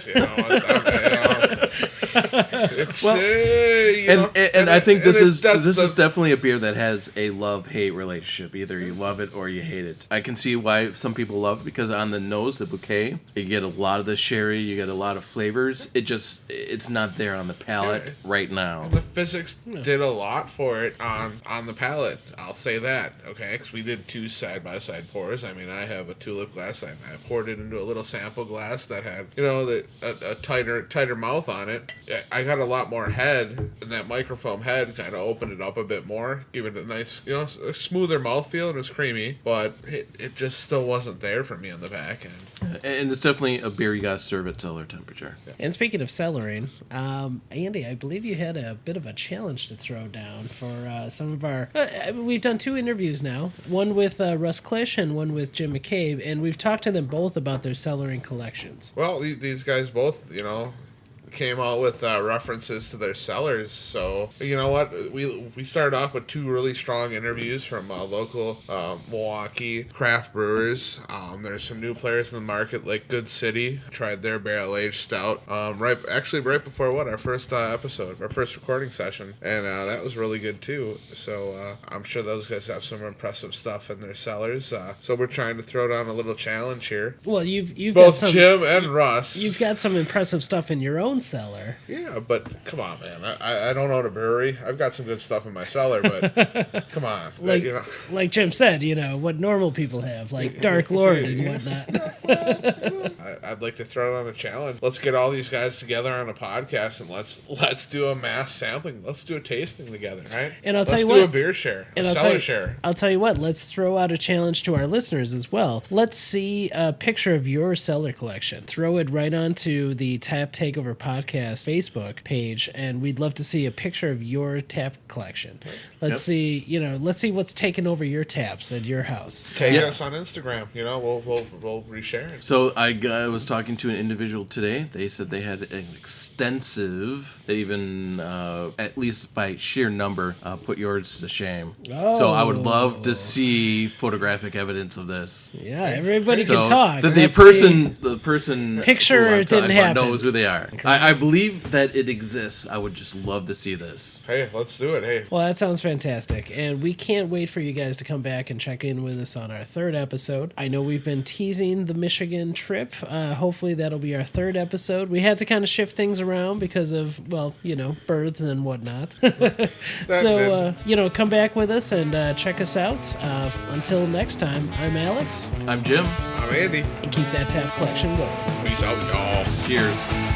I think this is definitely a beer that has a love-hate relationship. Either you love it or you hate it. I can see why some people love it because on the nose, the bouquet, you get a lot of the sherry, you get a lot of flavors. It's not there on the palate right now. The physics did a lot for it on the palate. I'll say that, okay? Because we did 2 side-by-side pours. I mean, I have a tulip glass. I poured it into a little sample glass that had, a tighter mouth on it. I got a lot more head, and that microfoam head kind of opened it up a bit more, give it a nice, a smoother mouthfeel, and it was creamy, but it just still wasn't there for me on the back end. And it's definitely a beer you got to serve at cellar temperature. And speaking of cellaring, Andy, I believe you had a bit of a challenge to throw down for some of our... we've done 2 interviews now, one with Russ Klisch and one with Jim McCabe, and we've talked to them both about their cellaring collections. Well, these guys both, came out with references to their cellars. So, you know what? We started off with 2 really strong interviews from local Milwaukee craft brewers. There's some new players in the market like Good City. Tried their barrel-aged stout right before our first episode, our first recording session. And that was really good too. So I'm sure those guys have some impressive stuff in their cellars. So we're trying to throw down a little challenge here. Well, you've both got some, Jim and Russ. You've got some impressive stuff in your own cellar. Yeah, but come on, man. I don't own a brewery. I've got some good stuff in my cellar, but come on. Like Jim said, what normal people have, like Dark Lord and whatnot. I'd like to throw down a challenge. Let's get all these guys together on a podcast and let's do a mass sampling. Let's do a tasting together, right? And let's do a beer share, a cellar share. I'll tell you what. Let's throw out a challenge to our listeners as well. Let's see a picture of your cellar collection. Throw it right onto the Tap Takeover Podcast Facebook page, and we'd love to see a picture of your tap collection. Let's see, let's see what's taking over your taps at your house. Tag us on Instagram. We'll reshare it. So I was talking to an individual today. They said they had an extensive, they even at least by sheer number, put yours to shame. Oh. So I would love to see photographic evidence of this. Yeah, everybody So can talk. The person Picture who I'm it didn't talking about happen. knows who they are. I believe that it exists. I would just love to see this. Hey, let's do it. Hey. Well, that sounds fantastic, and we can't wait for you guys to come back and check in with us on our 3rd episode. I know we've been teasing the Michigan trip. Hopefully that'll be our 3rd episode. We had to kind of shift things around because of, birds and whatnot. So, come back with us and check us out. Until next time, I'm Alex. I'm Jim. I'm Andy. And keep that tap collection going. Peace out, y'all. Cheers.